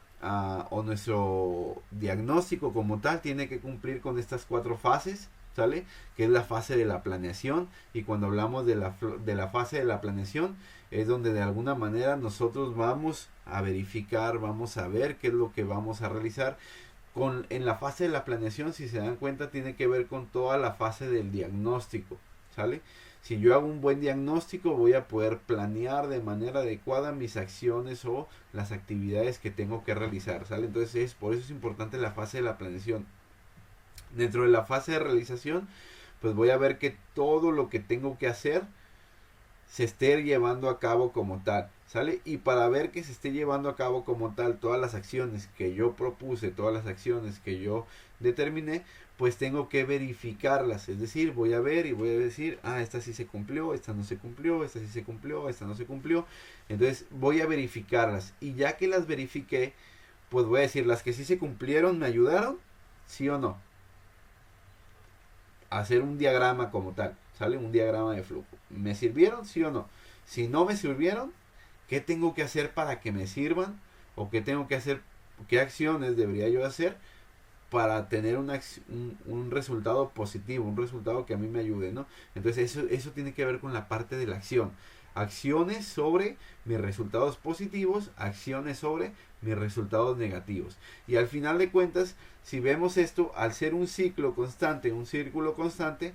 o nuestro diagnóstico como tal tiene que cumplir con estas 4 fases, ¿sale? Que es la fase de la planeación, y cuando hablamos de la fase de la planeación es donde de alguna manera nosotros vamos a verificar, vamos a ver qué es lo que vamos a realizar. En la fase de la planeación, si se dan cuenta, tiene que ver con toda la fase del diagnóstico, ¿sale? Si yo hago un buen diagnóstico, voy a poder planear de manera adecuada mis acciones o las actividades que tengo que realizar, ¿sale? Entonces, por eso es importante la fase de la planeación. Dentro de la fase de realización, pues voy a ver que todo lo que tengo que hacer se esté llevando a cabo como tal, ¿sale? Y para ver que se esté llevando a cabo como tal todas las acciones que yo propuse, todas las acciones que yo determiné, pues tengo que verificarlas. Es decir, voy a ver y voy a decir, esta sí se cumplió, esta no se cumplió, esta sí se cumplió, esta no se cumplió. Entonces voy a verificarlas, y ya que las verifiqué, pues voy a decir, las que sí se cumplieron, ¿me ayudaron? ¿Sí o no? Hacer un diagrama como tal, ¿sale? Un diagrama de flujo. ¿Me sirvieron, sí o no? Si no me sirvieron, ¿qué tengo que hacer para que me sirvan? ¿O qué tengo que hacer? ¿Qué acciones debería yo hacer para tener un resultado positivo, un resultado que a mí me ayude, ¿no? Entonces eso tiene que ver con la parte de la acción. Acciones sobre mis resultados positivos, acciones sobre mis resultados negativos. Y al final de cuentas, si vemos esto, al ser un ciclo constante, un círculo constante,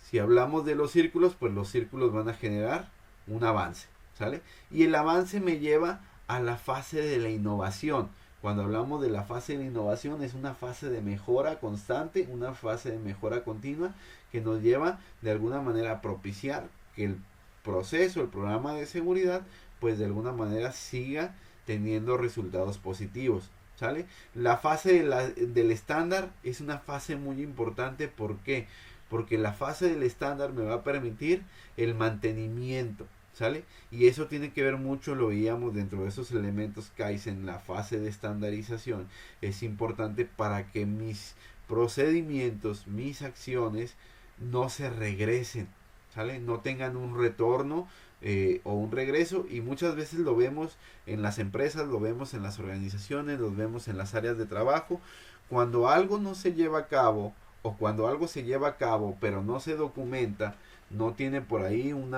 si hablamos de los círculos, pues los círculos van a generar un avance, ¿sale? Y el avance me lleva a la fase de la innovación. Cuando hablamos de la fase de la innovación, es una fase de mejora constante, una fase de mejora continua que nos lleva de alguna manera a propiciar que el proceso, el programa de seguridad, pues de alguna manera siga teniendo resultados positivos, ¿sale? La fase del estándar es una fase muy importante. ¿Por qué? Porque la fase del estándar me va a permitir el mantenimiento, ¿sale? Y eso tiene que ver mucho, lo veíamos dentro de esos elementos Kaizen, la fase de estandarización es importante para que mis procedimientos, mis acciones no se regresen, ¿sale? No tengan un retorno o un regreso, y muchas veces lo vemos en las empresas, lo vemos en las organizaciones, lo vemos en las áreas de trabajo. Cuando algo no se lleva a cabo, o cuando algo se lleva a cabo pero no se documenta, no tiene por ahí un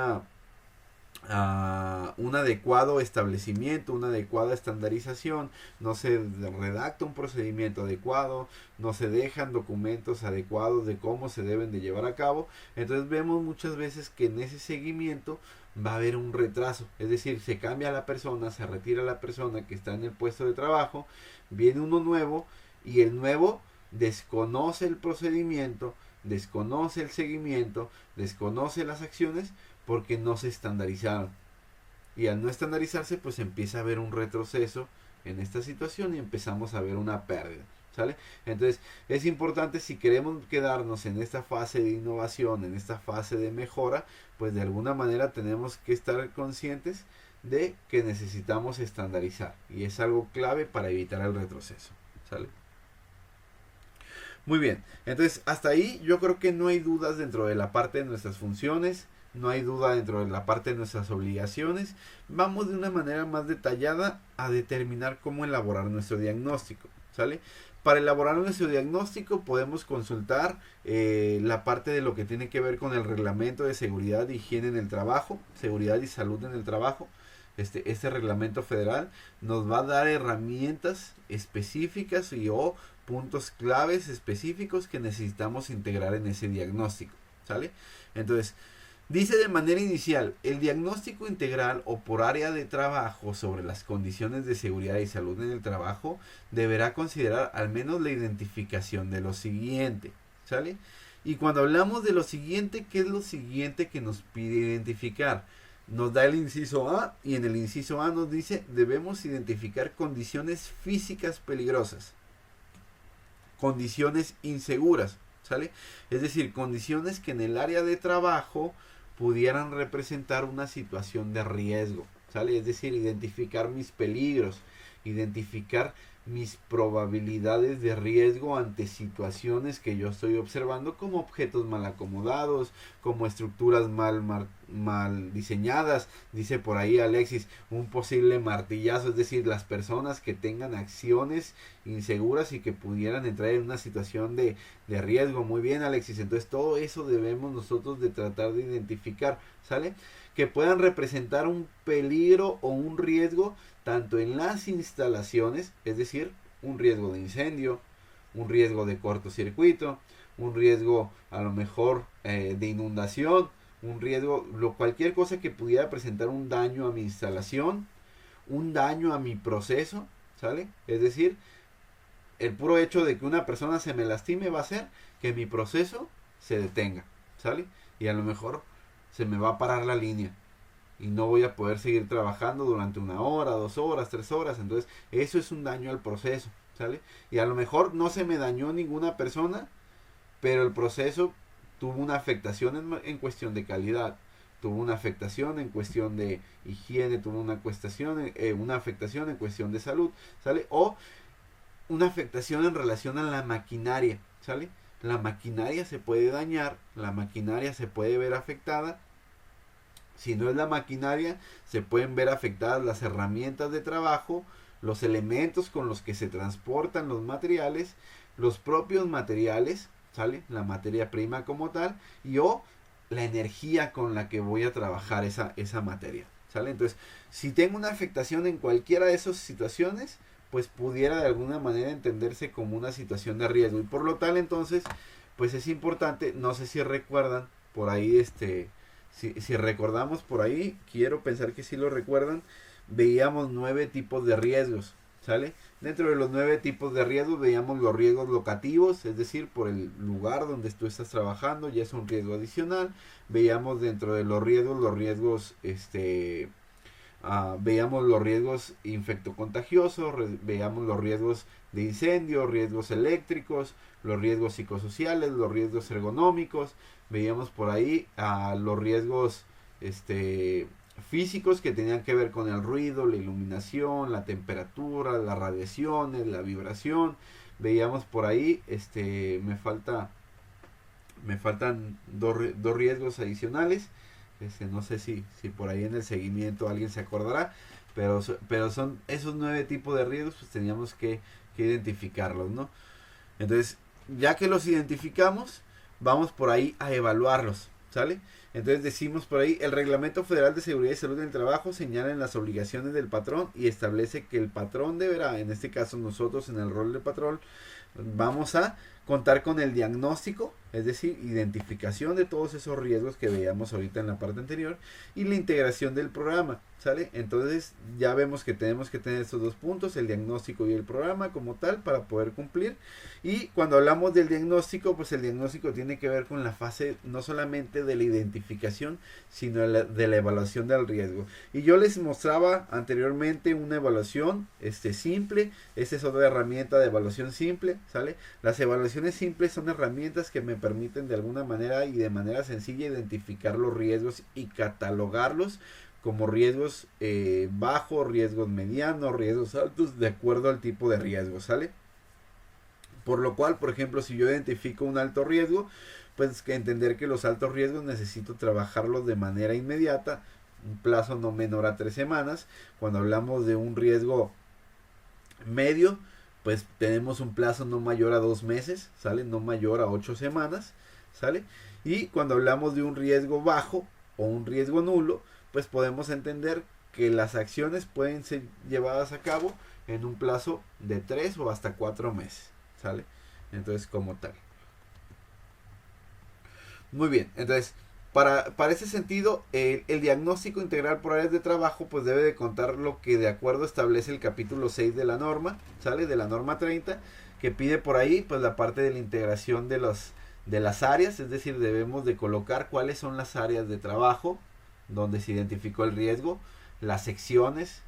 adecuado establecimiento, una adecuada estandarización, no se redacta un procedimiento adecuado, no se dejan documentos adecuados de cómo se deben de llevar a cabo, entonces vemos muchas veces que en ese seguimiento va a haber un retraso, es decir, se cambia la persona, se retira la persona que está en el puesto de trabajo, viene uno nuevo, y el nuevo desconoce el procedimiento, desconoce el seguimiento, desconoce las acciones, porque no se estandarizaron. Y al no estandarizarse, pues empieza a haber un retroceso en esta situación y empezamos a ver una pérdida, ¿sale? Entonces es importante, si queremos quedarnos en esta fase de innovación, en esta fase de mejora, pues de alguna manera tenemos que estar conscientes de que necesitamos estandarizar, y es algo clave para evitar el retroceso, ¿sale? Muy bien, entonces hasta ahí yo creo que no hay dudas dentro de la parte de nuestras funciones, no hay duda dentro de la parte de nuestras obligaciones. Vamos de una manera más detallada a determinar cómo elaborar nuestro diagnóstico, ¿sale? Para elaborar nuestro diagnóstico podemos consultar la parte de lo que tiene que ver con el reglamento de seguridad e higiene en el trabajo, seguridad y salud en el trabajo. Este reglamento federal nos va a dar herramientas específicas o puntos claves específicos que necesitamos integrar en ese diagnóstico, ¿sale? Entonces, dice de manera inicial, el diagnóstico integral o por área de trabajo sobre las condiciones de seguridad y salud en el trabajo deberá considerar al menos la identificación de lo siguiente, ¿sale? Y cuando hablamos de lo siguiente, ¿qué es lo siguiente que nos pide identificar? Nos da el inciso A, y en el inciso A nos dice, debemos identificar condiciones físicas peligrosas, condiciones inseguras, ¿sale? Es decir, condiciones que en el área de trabajo pudieran representar una situación de riesgo, ¿sale? Es decir, identificar mis peligros, identificar mis probabilidades de riesgo ante situaciones que yo estoy observando, como objetos mal acomodados, como estructuras mal diseñadas. Dice por ahí Alexis, un posible martillazo, es decir, las personas que tengan acciones inseguras y que pudieran entrar en una situación de riesgo. Muy bien, Alexis, entonces todo eso debemos nosotros de tratar de identificar, ¿sale? Que puedan representar un peligro o un riesgo tanto en las instalaciones, es decir, un riesgo de incendio, un riesgo de cortocircuito, un riesgo a lo mejor de inundación, un riesgo, cualquier cosa que pudiera presentar un daño a mi instalación, un daño a mi proceso, ¿sale? Es decir, el puro hecho de que una persona se me lastime va a hacer que mi proceso se detenga, ¿sale? Y a lo mejor se me va a parar la línea y no voy a poder seguir trabajando durante 1 hora, 2 horas, 3 horas. Entonces eso es un daño al proceso, ¿sale? Y a lo mejor no se me dañó ninguna persona, pero el proceso tuvo una afectación en cuestión de calidad, tuvo una afectación en cuestión de higiene, tuvo una afectación en cuestión de salud, ¿sale? O una afectación en relación a la maquinaria, ¿sale? La maquinaria se puede dañar, la maquinaria se puede ver afectada. Si no es la maquinaria, se pueden ver afectadas las herramientas de trabajo, los elementos con los que se transportan los materiales, los propios materiales, ¿sale? La materia prima como tal, y o la energía con la que voy a trabajar esa materia, ¿sale? Entonces, si tengo una afectación en cualquiera de esas situaciones, pues pudiera de alguna manera entenderse como una situación de riesgo. Y por lo tal, entonces, pues es importante, no sé si recuerdan por ahí si recordamos por ahí, quiero pensar que sí lo recuerdan, veíamos 9 tipos de riesgos, ¿sale? Dentro de los 9 tipos de riesgos veíamos los riesgos locativos, es decir, por el lugar donde tú estás trabajando, ya es un riesgo adicional. Veíamos dentro de los riesgos, veíamos los riesgos infectocontagiosos, veíamos los riesgos de incendio, riesgos eléctricos, los riesgos psicosociales, los riesgos ergonómicos. Veíamos por ahí los riesgos físicos que tenían que ver con el ruido, la iluminación, la temperatura, las radiaciones, la vibración. Veíamos por ahí, me faltan dos riesgos adicionales. No sé si por ahí en el seguimiento alguien se acordará, pero son esos 9 tipos de riesgos, pues teníamos que identificarlos, ¿no? Entonces, ya que los identificamos, vamos por ahí a evaluarlos, ¿sale? Entonces decimos por ahí, el Reglamento Federal de Seguridad y Salud en el Trabajo señala en las obligaciones del patrón y establece que el patrón deberá, en este caso nosotros en el rol de patrón, vamos a contar con el diagnóstico, es decir, identificación de todos esos riesgos que veíamos ahorita en la parte anterior, y la integración del programa, ¿sale? Entonces ya vemos que tenemos que tener estos 2 puntos, el diagnóstico y el programa como tal, para poder cumplir. Y cuando hablamos del diagnóstico, pues el diagnóstico tiene que ver con la fase no solamente de la identificación, sino de la evaluación del riesgo. Y yo les mostraba anteriormente una evaluación simple. Esta es otra herramienta de evaluación simple, ¿sale? Las evaluaciones simples son herramientas que me permiten de alguna manera y de manera sencilla identificar los riesgos y catalogarlos como riesgos bajos, riesgos medianos, riesgos altos, de acuerdo al tipo de riesgo, ¿sale? Por lo cual, por ejemplo, si yo identifico un alto riesgo, pues que entender que los altos riesgos necesito trabajarlos de manera inmediata, un plazo no menor a 3 semanas. Cuando hablamos de un riesgo medio, pues tenemos un plazo no mayor a 2 meses, ¿sale? No mayor a 8 semanas, ¿sale? Y cuando hablamos de un riesgo bajo o un riesgo nulo, pues podemos entender que las acciones pueden ser llevadas a cabo en un plazo de 3 o hasta 4 meses, ¿sale? Entonces, como tal. Muy bien, entonces, para ese sentido, el diagnóstico integral por áreas de trabajo pues debe de contar lo que de acuerdo establece el capítulo 6 de la norma, ¿sale? De la norma 30, que pide por ahí pues la parte de la integración de las áreas, es decir, debemos de colocar cuáles son las áreas de trabajo donde se identificó el riesgo, las secciones,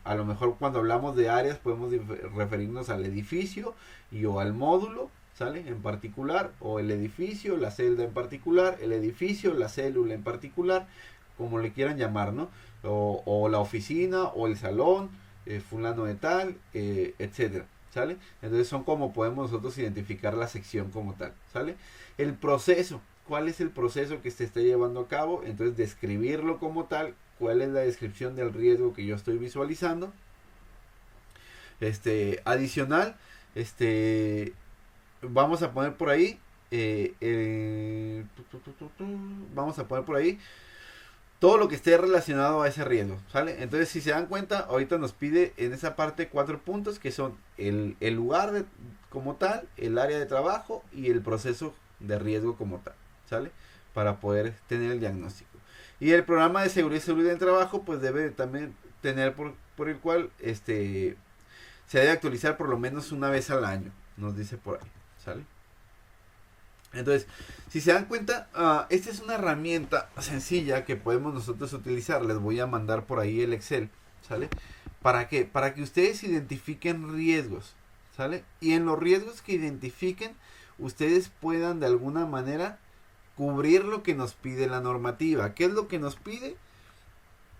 a lo mejor cuando hablamos de áreas podemos referirnos al edificio o al módulo, ¿sale? En particular, o el edificio, la celda en particular, el edificio, la célula en particular, como le quieran llamar, ¿no? O la oficina, o el salón, fulano de tal, etcétera, ¿sale? Entonces son como podemos nosotros identificar la sección como tal, ¿sale? El proceso, ¿cuál es el proceso que se está llevando a cabo? Entonces describirlo como tal, cuál es la descripción del riesgo que yo estoy visualizando. Adicional, vamos a poner por ahí, vamos a poner por ahí todo lo que esté relacionado a ese riesgo, ¿sale? Entonces, si se dan cuenta, ahorita nos pide en esa parte 4 puntos que son el lugar como tal, el área de trabajo y el proceso de riesgo como tal, ¿sale? Para poder tener el diagnóstico. Y el programa de seguridad y salud en el trabajo, pues debe también tener por el cual se debe actualizar por lo menos una vez al año, nos dice por ahí, ¿sale? Entonces, si se dan cuenta, esta es una herramienta sencilla que podemos nosotros utilizar. Les voy a mandar por ahí el Excel, ¿sale? ¿Para qué? Para que ustedes identifiquen riesgos, ¿sale? Y en los riesgos que identifiquen, ustedes puedan de alguna manera cubrir lo que nos pide la normativa. ¿Qué es lo que nos pide?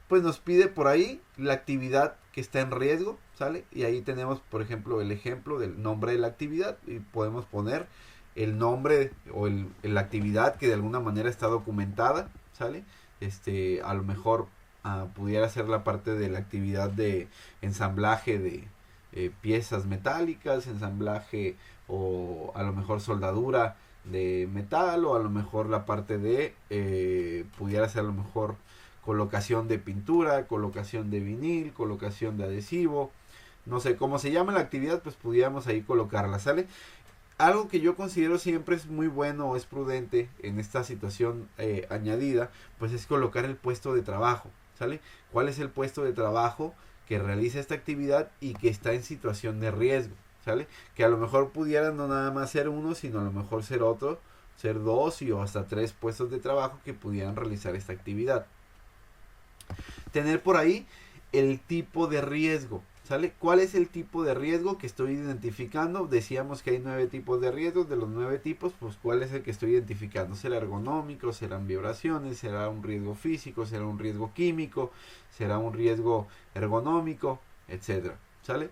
Pues nos pide por ahí la actividad que está en riesgo, ¿sale? Y ahí tenemos, por ejemplo, el ejemplo del nombre de la actividad y podemos poner el nombre o la actividad que de alguna manera está documentada, ¿sale? A lo mejor pudiera ser la parte de la actividad de ensamblaje de piezas metálicas, ensamblaje o a lo mejor soldadura de metal, o a lo mejor la parte de pudiera ser a lo mejor colocación de pintura, colocación de vinil, colocación de adhesivo, no sé cómo se llama la actividad, pues pudiéramos ahí colocarla, ¿sale? Algo que yo considero siempre es muy bueno o es prudente en esta situación añadida, pues es colocar el puesto de trabajo, ¿sale? ¿Cuál es el puesto de trabajo que realiza esta actividad y que está en situación de riesgo, ¿sale? Que a lo mejor pudieran no nada más ser uno, sino a lo mejor ser otro, ser dos o hasta 3 puestos de trabajo que pudieran realizar esta actividad. Tener por ahí el tipo de riesgo, ¿sale? ¿Cuál es el tipo de riesgo que estoy identificando? Decíamos que hay 9 tipos de riesgos. De los 9 tipos, pues ¿cuál es el que estoy identificando? ¿Será ergonómico? ¿Serán vibraciones? ¿Será un riesgo físico? ¿Será un riesgo químico? ¿Será un riesgo ergonómico? Etcétera, ¿sale?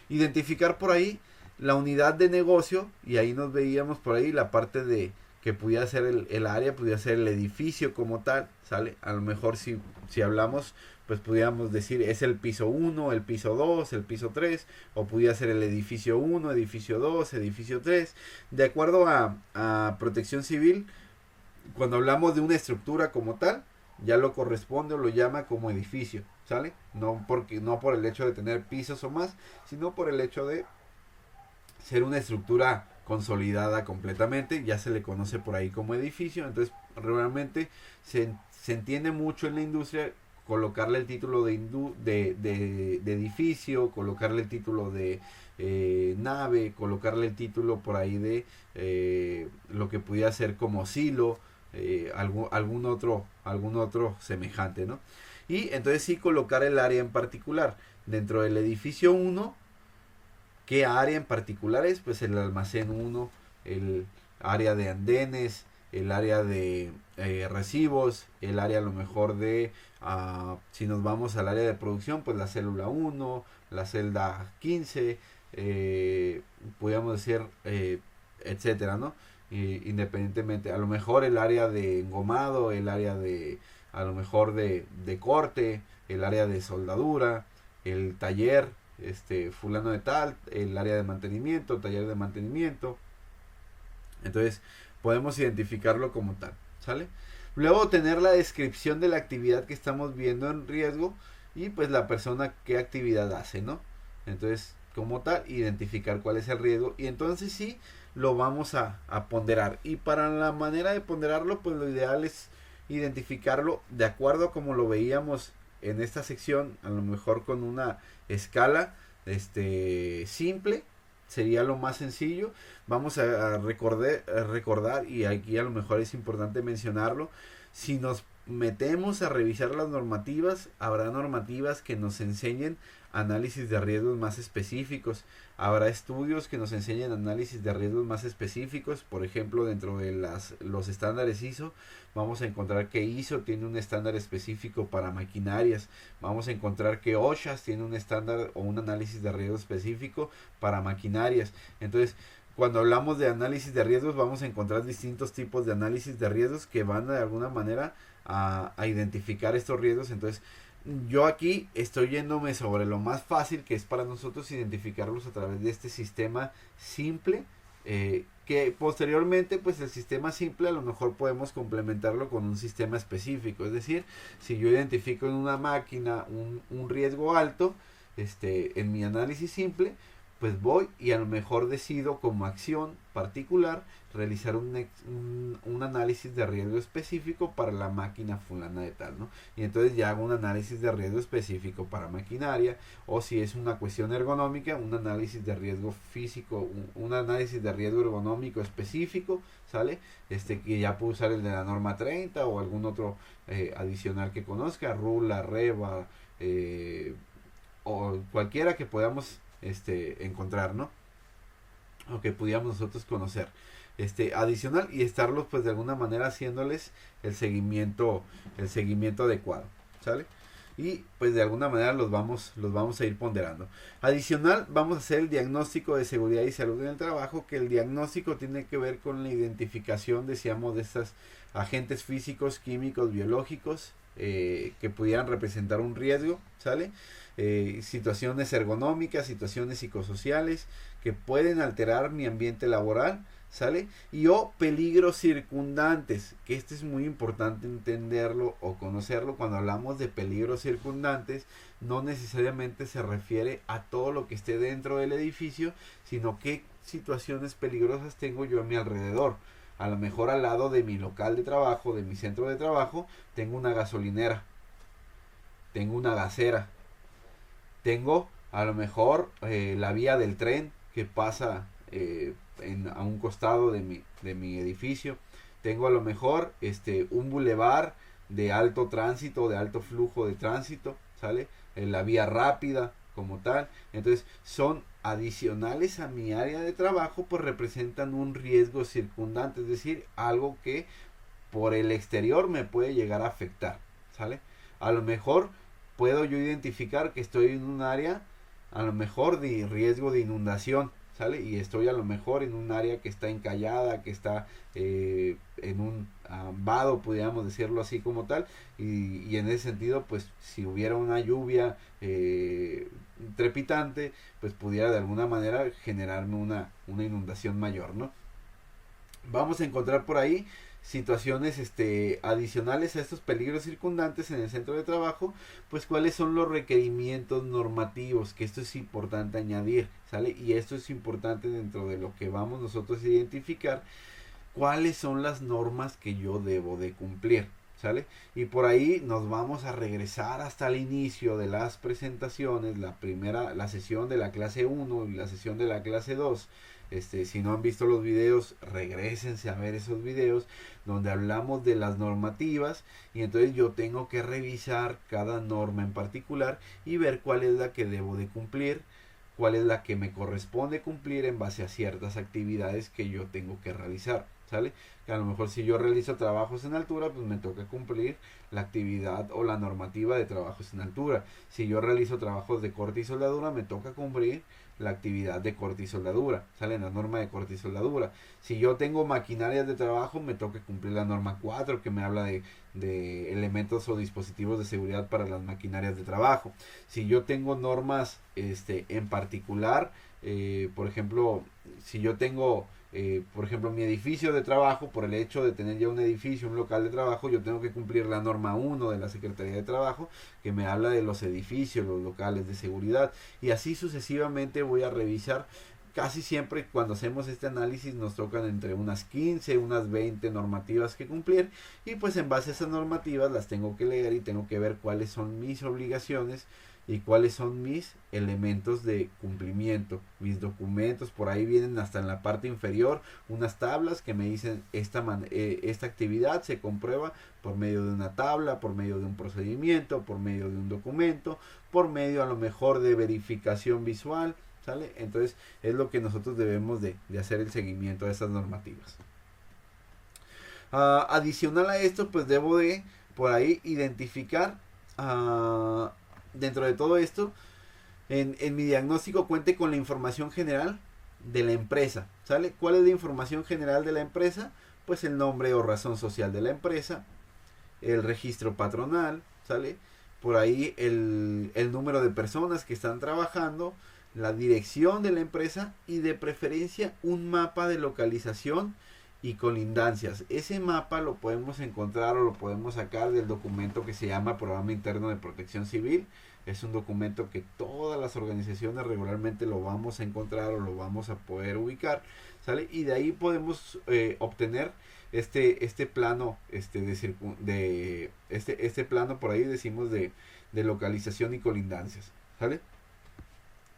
Identificar por ahí la unidad de negocio, y ahí nos veíamos por ahí la parte de que pudiera ser el área, pudiera ser el edificio como tal, ¿sale? A lo mejor si hablamos, pues pudiéramos decir es el piso 1, el piso 2, el piso 3, o pudiera ser el edificio 1, edificio 2, edificio 3. De acuerdo a Protección Civil, cuando hablamos de una estructura como tal, ya lo corresponde o lo llama como edificio, ¿sale? No por el hecho de tener pisos o más, sino por el hecho de ser una estructura consolidada completamente, ya se le conoce por ahí como edificio. Entonces realmente se entiende mucho en la industria colocarle el título de edificio, colocarle el título de nave, colocarle el título por ahí de lo que pudiera ser como silo, algún otro semejante, ¿no? Y entonces sí colocar el área en particular. Dentro del edificio 1, ¿qué área en particular es? Pues el almacén 1, el área de andenes, el área de recibos, el área a lo mejor de, si nos vamos al área de producción, pues la célula 1, la celda 15, podríamos decir, etcétera, ¿no? Independientemente, a lo mejor el área de engomado, el área de, a lo mejor de corte, el área de soldadura, el taller, fulano de tal, el área de mantenimiento, taller de mantenimiento. Entonces podemos identificarlo como tal, ¿sale? Luego tener la descripción de la actividad que estamos viendo en riesgo y pues la persona qué actividad hace, ¿no? Entonces como tal identificar cuál es el riesgo y entonces sí lo vamos a ponderar. Y para la manera de ponderarlo, pues lo ideal es identificarlo de acuerdo a como lo veíamos en esta sección, a lo mejor con una escala simple, sería lo más sencillo. Vamos a recordar, y aquí a lo mejor es importante mencionarlo, si nos metemos a revisar las normativas, habrá normativas que nos enseñen análisis de riesgos más específicos, habrá estudios que nos enseñen análisis de riesgos más específicos. Por ejemplo, dentro de los estándares ISO vamos a encontrar que ISO tiene un estándar específico para maquinarias, vamos a encontrar que OSHA tiene un estándar o un análisis de riesgo específico para maquinarias. Entonces, cuando hablamos de análisis de riesgos, vamos a encontrar distintos tipos de análisis de riesgos que van de alguna manera a identificar estos riesgos. Entonces, yo aquí estoy yéndome sobre lo más fácil, que es para nosotros identificarlos a través de este sistema simple, que posteriormente, pues el sistema simple a lo mejor podemos complementarlo con un sistema específico. Es decir, si yo identifico en una máquina un riesgo alto, en mi análisis simple, pues voy y a lo mejor decido como acción particular realizar un análisis de riesgo específico para la máquina fulana de tal, ¿no? Y entonces ya hago un análisis de riesgo específico para maquinaria, o si es una cuestión ergonómica, un análisis de riesgo físico, un análisis de riesgo ergonómico específico, ¿sale? Que ya puedo usar el de la norma 30 o algún otro adicional que conozca, Rula, Reva, o cualquiera que podamos encontrar, ¿no? O que pudiéramos nosotros conocer adicional, y estarlos pues de alguna manera haciéndoles el seguimiento adecuado, ¿sale? Y pues de alguna manera los vamos a ir ponderando. Adicional, vamos a hacer el diagnóstico de seguridad y salud en el trabajo, que el diagnóstico tiene que ver con la identificación, decíamos, de estos agentes físicos, químicos, biológicos que pudieran representar un riesgo, ¿sale? Situaciones ergonómicas, situaciones psicosociales que pueden alterar mi ambiente laboral, ¿sale? Y o peligros circundantes, que esto es muy importante entenderlo o conocerlo. Cuando hablamos de peligros circundantes, no necesariamente se refiere a todo lo que esté dentro del edificio, sino qué situaciones peligrosas tengo yo a mi alrededor. A lo mejor al lado de mi local de trabajo, de mi centro de trabajo, tengo una gasolinera, tengo una gasera, tengo a lo mejor la vía del tren que pasa a un costado de mi edificio. Tengo a lo mejor un bulevar de alto tránsito, de alto flujo de tránsito, ¿sale? La vía rápida como tal. Entonces son adicionales a mi área de trabajo, pues representan un riesgo circundante, es decir, algo que por el exterior me puede llegar a afectar, ¿sale? A lo mejor puedo yo identificar que estoy en un área a lo mejor de riesgo de inundación, ¿sale? Y estoy a lo mejor en un área que está encallada, que está en un vado, pudiéramos decirlo así como tal, y en ese sentido, pues si hubiera una lluvia trepitante, pues pudiera de alguna manera generarme una inundación mayor, ¿no? Vamos a encontrar por ahí situaciones adicionales a estos peligros circundantes en el centro de trabajo, pues cuáles son los requerimientos normativos, que esto es importante añadir, ¿sale? Y esto es importante dentro de lo que vamos nosotros a identificar, cuáles son las normas que yo debo de cumplir, ¿sale? Y por ahí nos vamos a regresar hasta el inicio de las presentaciones, la sesión de la clase 1 y la sesión de la clase 2. Si no han visto los videos, regrésense a ver esos videos donde hablamos de las normativas, y entonces yo tengo que revisar cada norma en particular y ver cuál es la que debo de cumplir, cuál es la que me corresponde cumplir en base a ciertas actividades que yo tengo que realizar, ¿sale? Que a lo mejor si yo realizo trabajos en altura, pues me toca cumplir la actividad o la normativa de trabajos en altura. Si yo realizo trabajos de corte y soldadura, me toca cumplir la actividad de corte y soldadura, sale la norma de corte y soldadura. Si yo tengo maquinarias de trabajo, me toca cumplir la norma 4, que me habla de elementos o dispositivos de seguridad para las maquinarias de trabajo. Si yo tengo normas en particular, por ejemplo, si yo tengo por ejemplo, mi edificio de trabajo, por el hecho de tener ya un edificio, un local de trabajo, yo tengo que cumplir la norma 1 de la Secretaría de Trabajo, que me habla de los edificios, los locales de seguridad, y así sucesivamente voy a revisar. Casi siempre cuando hacemos este análisis nos tocan entre unas 15, unas 20 normativas que cumplir, y pues en base a esas normativas las tengo que leer y tengo que ver cuáles son mis obligaciones y cuáles son mis elementos de cumplimiento, mis documentos. Por ahí vienen hasta en la parte inferior unas tablas que me dicen esta actividad se comprueba por medio de una tabla, por medio de un procedimiento, por medio de un documento, por medio a lo mejor de verificación visual, ¿sale? Entonces es lo que nosotros debemos de hacer el seguimiento de esas normativas. Adicional a esto, pues debo de por ahí identificar dentro de todo esto, en mi diagnóstico cuente con la información general de la empresa, ¿sale? ¿Cuál es la información general de la empresa? Pues el nombre o razón social de la empresa, el registro patronal, ¿sale? Por ahí el número de personas que están trabajando, la dirección de la empresa y de preferencia un mapa de localización y colindancias. Ese mapa lo podemos encontrar o lo podemos sacar del documento que se llama Programa Interno de Protección Civil. Es un documento que todas las organizaciones regularmente lo vamos a encontrar o lo vamos a poder ubicar, ¿sale? Y de ahí podemos obtener este plano este plano por ahí decimos de localización y colindancias, ¿sale?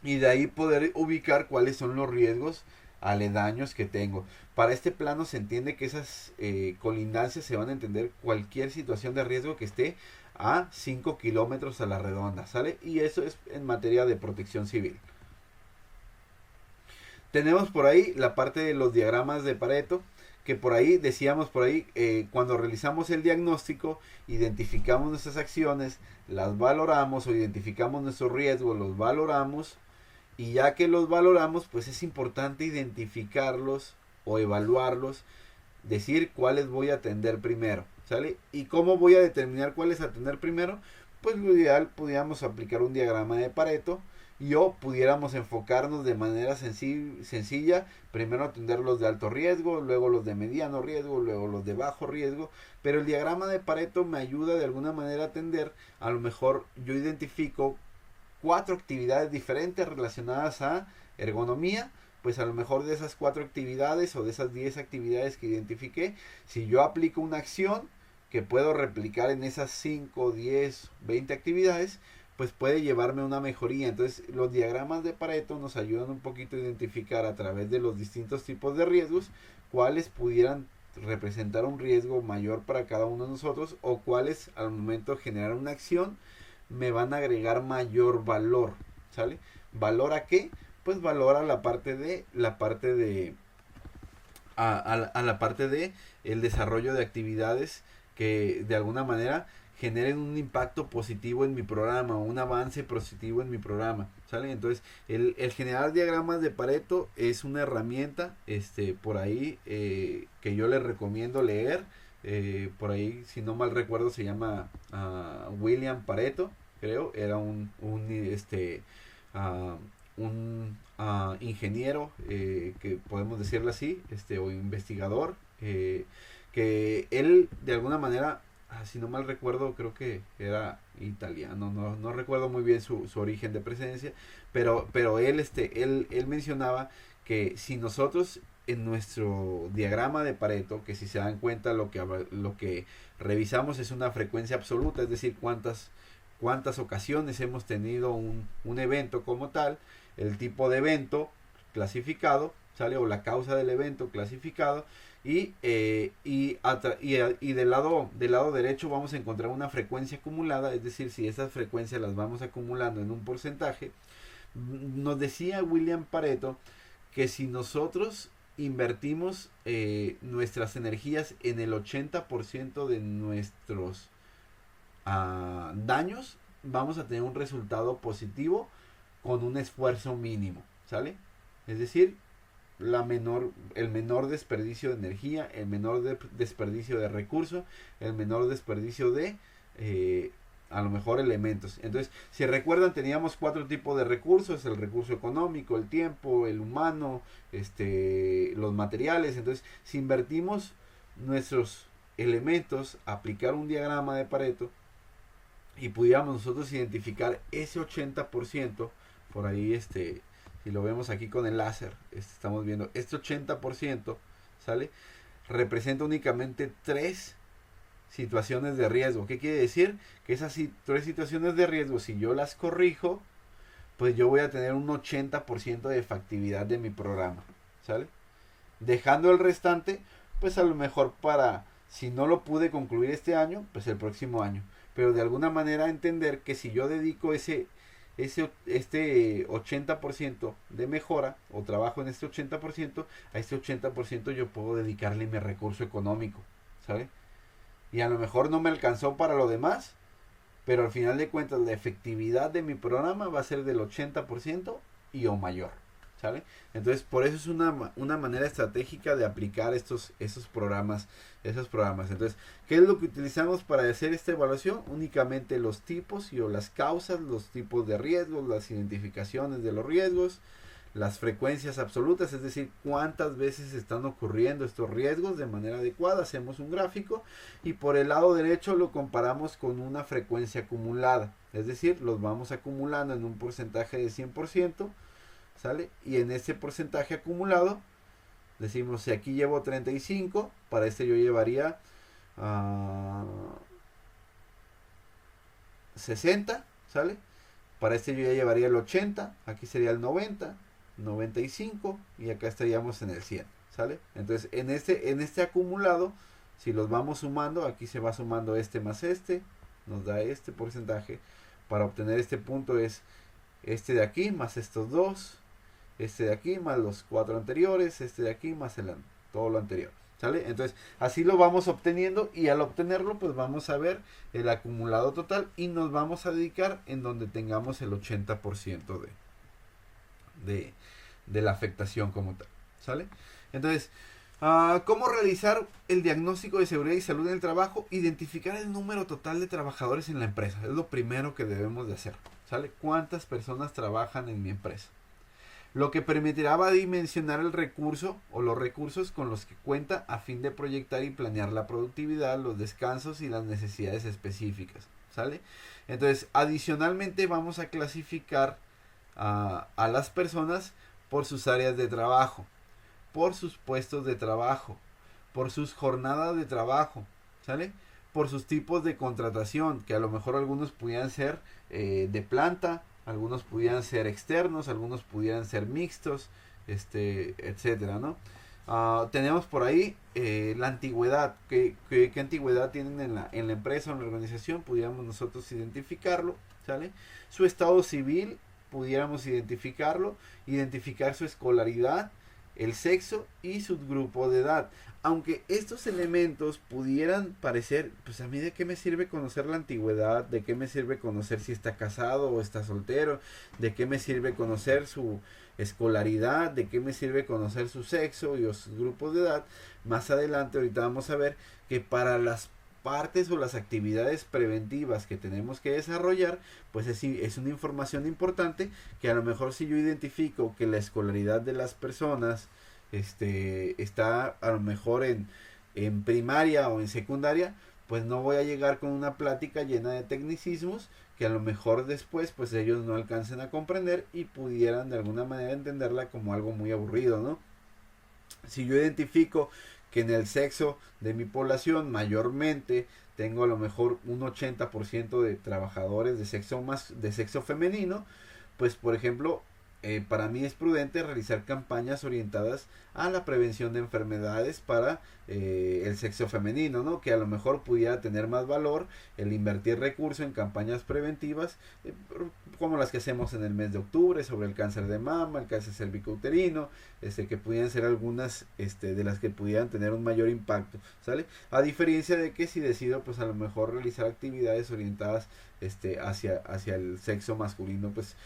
Y de ahí poder ubicar cuáles son los riesgos aledaños que tengo. Para este plano se entiende que esas colindancias se van a entender cualquier situación de riesgo que esté a 5 kilómetros a la redonda, ¿sale? Y eso es en materia de protección civil. Tenemos por ahí la parte de los diagramas de Pareto, que por ahí decíamos cuando realizamos el diagnóstico, identificamos nuestras acciones, las valoramos o identificamos nuestros riesgos, los valoramos. Y ya que los valoramos, pues es importante identificarlos o evaluarlos, decir cuáles voy a atender primero, ¿sale? ¿Y cómo voy a determinar cuáles atender primero? Pues lo ideal, pudiéramos aplicar un diagrama de Pareto o pudiéramos enfocarnos de manera sencilla, primero atender los de alto riesgo, luego los de mediano riesgo, luego los de bajo riesgo, pero el diagrama de Pareto me ayuda de alguna manera a atender, a lo mejor yo identifico 4 actividades diferentes relacionadas a ergonomía, pues a lo mejor de esas 4 actividades o de esas 10 actividades que identifiqué, si yo aplico una acción que puedo replicar en esas 5, 10, 20 actividades, pues puede llevarme a una mejoría. Entonces los diagramas de Pareto nos ayudan un poquito a identificar a través de los distintos tipos de riesgos cuáles pudieran representar un riesgo mayor para cada uno de nosotros o cuáles al momento de generar una acción me van a agregar mayor valor, ¿sale? ¿Valor a qué? Pues valor a la parte de la parte de el desarrollo de actividades que de alguna manera generen un impacto positivo en mi programa o un avance positivo en mi programa, ¿sale? Entonces el generar diagramas de Pareto es una herramienta por ahí que yo les recomiendo leer. Por ahí, si no mal recuerdo, se llama William Pareto, creo, era un ingeniero, que podemos decirlo así, o investigador, que él de alguna manera, si no mal recuerdo, creo que era italiano, no recuerdo muy bien su origen de presencia, pero él mencionaba que si nosotros en nuestro diagrama de Pareto, que si se dan cuenta lo que revisamos es una frecuencia absoluta, es decir, cuántas ocasiones hemos tenido un evento como tal, el tipo de evento clasificado, ¿sale? O la causa del evento clasificado, y del lado derecho vamos a encontrar una frecuencia acumulada, es decir, si esas frecuencias las vamos acumulando en un porcentaje. Nos decía William Pareto que si nosotros invertimos nuestras energías en el 80% de nuestros daños, vamos a tener un resultado positivo con un esfuerzo mínimo, ¿sale? Es decir, el menor desperdicio de energía, el menor desperdicio de recursos, el menor desperdicio de a lo mejor elementos. Entonces, si recuerdan, teníamos 4 tipos de recursos: el recurso económico, el tiempo, el humano, los materiales. Entonces, si invertimos nuestros elementos, aplicar un diagrama de Pareto y pudiéramos nosotros identificar ese 80%, por ahí si lo vemos aquí con el láser, estamos viendo este 80%, ¿sale? Representa únicamente 3 situaciones de riesgo. ¿Qué quiere decir? Que esas 3 situaciones de riesgo, si yo las corrijo, pues yo voy a tener un 80% de factibilidad de mi programa, ¿sale? Dejando el restante, pues a lo mejor para, si no lo pude concluir este año, pues el próximo año. Pero de alguna manera entender que si yo dedico este 80% de mejora, o trabajo en este 80%, a este 80% yo puedo dedicarle mi recurso económico, ¿sale? Y a lo mejor no me alcanzó para lo demás, pero al final de cuentas la efectividad de mi programa va a ser del 80% y o mayor, ¿sale? Entonces por eso es una manera estratégica de aplicar esos programas. Entonces, ¿qué es lo que utilizamos para hacer esta evaluación? Únicamente los tipos y o las causas, los tipos de riesgos, las identificaciones de los riesgos, las frecuencias absolutas, es decir, cuántas veces están ocurriendo estos riesgos de manera adecuada. Hacemos un gráfico y por el lado derecho lo comparamos con una frecuencia acumulada, es decir, los vamos acumulando en un porcentaje de 100%, ¿sale? Y en ese porcentaje acumulado decimos, si aquí llevo 35, para este yo llevaría 60, ¿sale? Para este yo ya llevaría el 80, aquí sería el 90, 95 y acá estaríamos en el 100, ¿sale? Entonces en este acumulado, si los vamos sumando, aquí se va sumando este más este, nos da este porcentaje. Para obtener este punto es este de aquí más estos dos, este de aquí más los 4 anteriores, este de aquí más todo lo anterior, ¿sale? Entonces así lo vamos obteniendo y al obtenerlo pues vamos a ver el acumulado total y nos vamos a dedicar en donde tengamos el 80% de la afectación como tal, ¿sale? Entonces, ¿cómo realizar el diagnóstico de seguridad y salud en el trabajo? Identificar el número total de trabajadores en la empresa, es lo primero que debemos de hacer, ¿sale? ¿Cuántas personas trabajan en mi empresa? Lo que permitirá va a dimensionar el recurso o los recursos con los que cuenta a fin de proyectar y planear la productividad, los descansos y las necesidades específicas, ¿sale? Entonces, adicionalmente vamos a clasificar a las personas por sus áreas de trabajo, por sus puestos de trabajo, por sus jornadas de trabajo, ¿sale? Por sus tipos de contratación, que a lo mejor algunos pudieran ser de planta, algunos pudieran ser externos, algunos pudieran ser mixtos, etcétera, ¿no? Tenemos por ahí la antigüedad, ¿qué antigüedad tienen en la empresa o en la organización? Pudiéramos nosotros identificarlo, ¿sale? Su estado civil, pudiéramos identificarlo, identificar su escolaridad, el sexo y su grupo de edad. Aunque estos elementos pudieran parecer, pues a mí de qué me sirve conocer la antigüedad, de qué me sirve conocer si está casado o está soltero, de qué me sirve conocer su escolaridad, de qué me sirve conocer su sexo y los grupos de edad. Más adelante ahorita vamos a ver que para las partes o las actividades preventivas que tenemos que desarrollar, pues es una información importante que a lo mejor si yo identifico que la escolaridad de las personas está a lo mejor en primaria o en secundaria, pues no voy a llegar con una plática llena de tecnicismos que a lo mejor después pues ellos no alcancen a comprender y pudieran de alguna manera entenderla como algo muy aburrido, ¿no? Si yo identifico que en el sexo de mi población mayormente tengo a lo mejor un 80% de trabajadores de sexo femenino, pues por ejemplo, para mí es prudente realizar campañas orientadas a la prevención de enfermedades para el sexo femenino, ¿no? Que a lo mejor pudiera tener más valor el invertir recursos en campañas preventivas como las que hacemos en el mes de octubre sobre el cáncer de mama, el cáncer cervicouterino, que pudieran ser algunas de las que pudieran tener un mayor impacto, ¿sale? A diferencia de que si decido pues a lo mejor realizar actividades orientadas hacia el sexo masculino, pues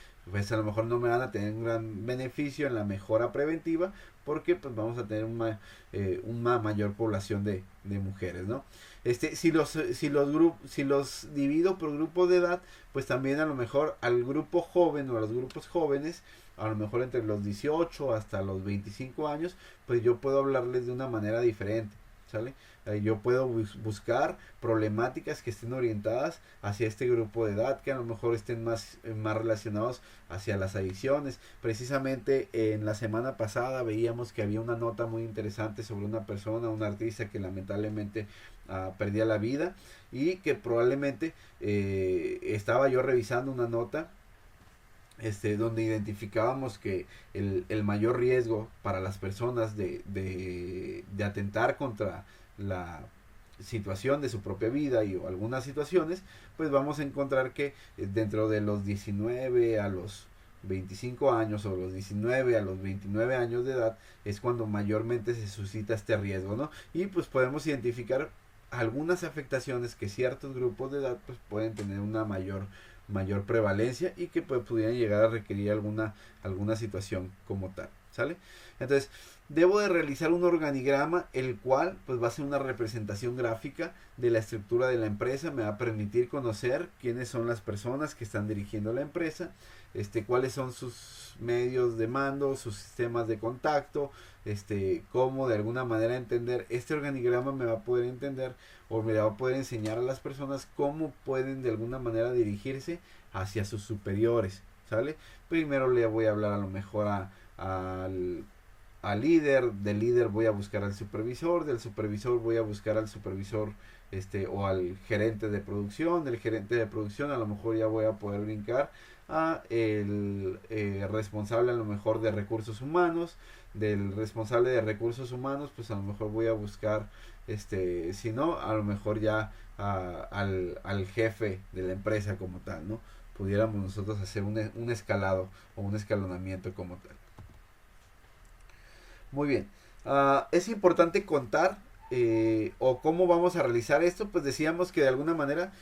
a lo mejor no me van a tener un gran beneficio en la mejora preventiva porque pues vamos a tener una mayor población de mujeres, ¿no? Si los divido por grupos de edad, pues también a lo mejor al grupo joven o a los grupos jóvenes, a lo mejor entre los 18 hasta los 25 años, pues yo puedo hablarles de una manera diferente. ¿sale? Yo puedo buscar problemáticas que estén orientadas hacia este grupo de edad, que a lo mejor estén más relacionados hacia las adicciones. Precisamente en la semana pasada veíamos que había una nota muy interesante sobre una persona, un artista que lamentablemente perdía la vida, y que probablemente estaba yo revisando una nota donde identificábamos que el mayor riesgo para las personas de atentar contra la situación de su propia vida o algunas situaciones, pues vamos a encontrar que dentro de los 19 a los 25 años o los 19 a los 29 años de edad es cuando mayormente se suscita este riesgo, ¿no? Y pues podemos identificar algunas afectaciones que ciertos grupos de edad pues pueden tener una mayor prevalencia y que pues pudieran llegar a requerir alguna situación como tal, ¿sale? Entonces, debo de realizar un organigrama, el cual pues va a ser una representación gráfica de la estructura de la empresa, me va a permitir conocer quiénes son las personas que están dirigiendo la empresa, cuáles son sus medios de mando, sus sistemas de contacto, cómo de alguna manera entender este organigrama me va a poder entender o me va a poder enseñar a las personas cómo pueden de alguna manera dirigirse hacia sus superiores, ¿sale? Primero le voy a hablar a lo mejor al líder, del líder voy a buscar al supervisor, del supervisor voy a buscar al supervisor o al gerente de producción, del gerente de producción a lo mejor ya voy a poder brincar a el responsable a lo mejor de recursos humanos, del responsable de recursos humanos pues a lo mejor voy a buscar si no a lo mejor ya al jefe de la empresa como tal, ¿no? Pudiéramos nosotros hacer un escalado o un escalonamiento como tal. Muy bien. Es importante contar o cómo vamos a realizar esto. Pues decíamos que de alguna manera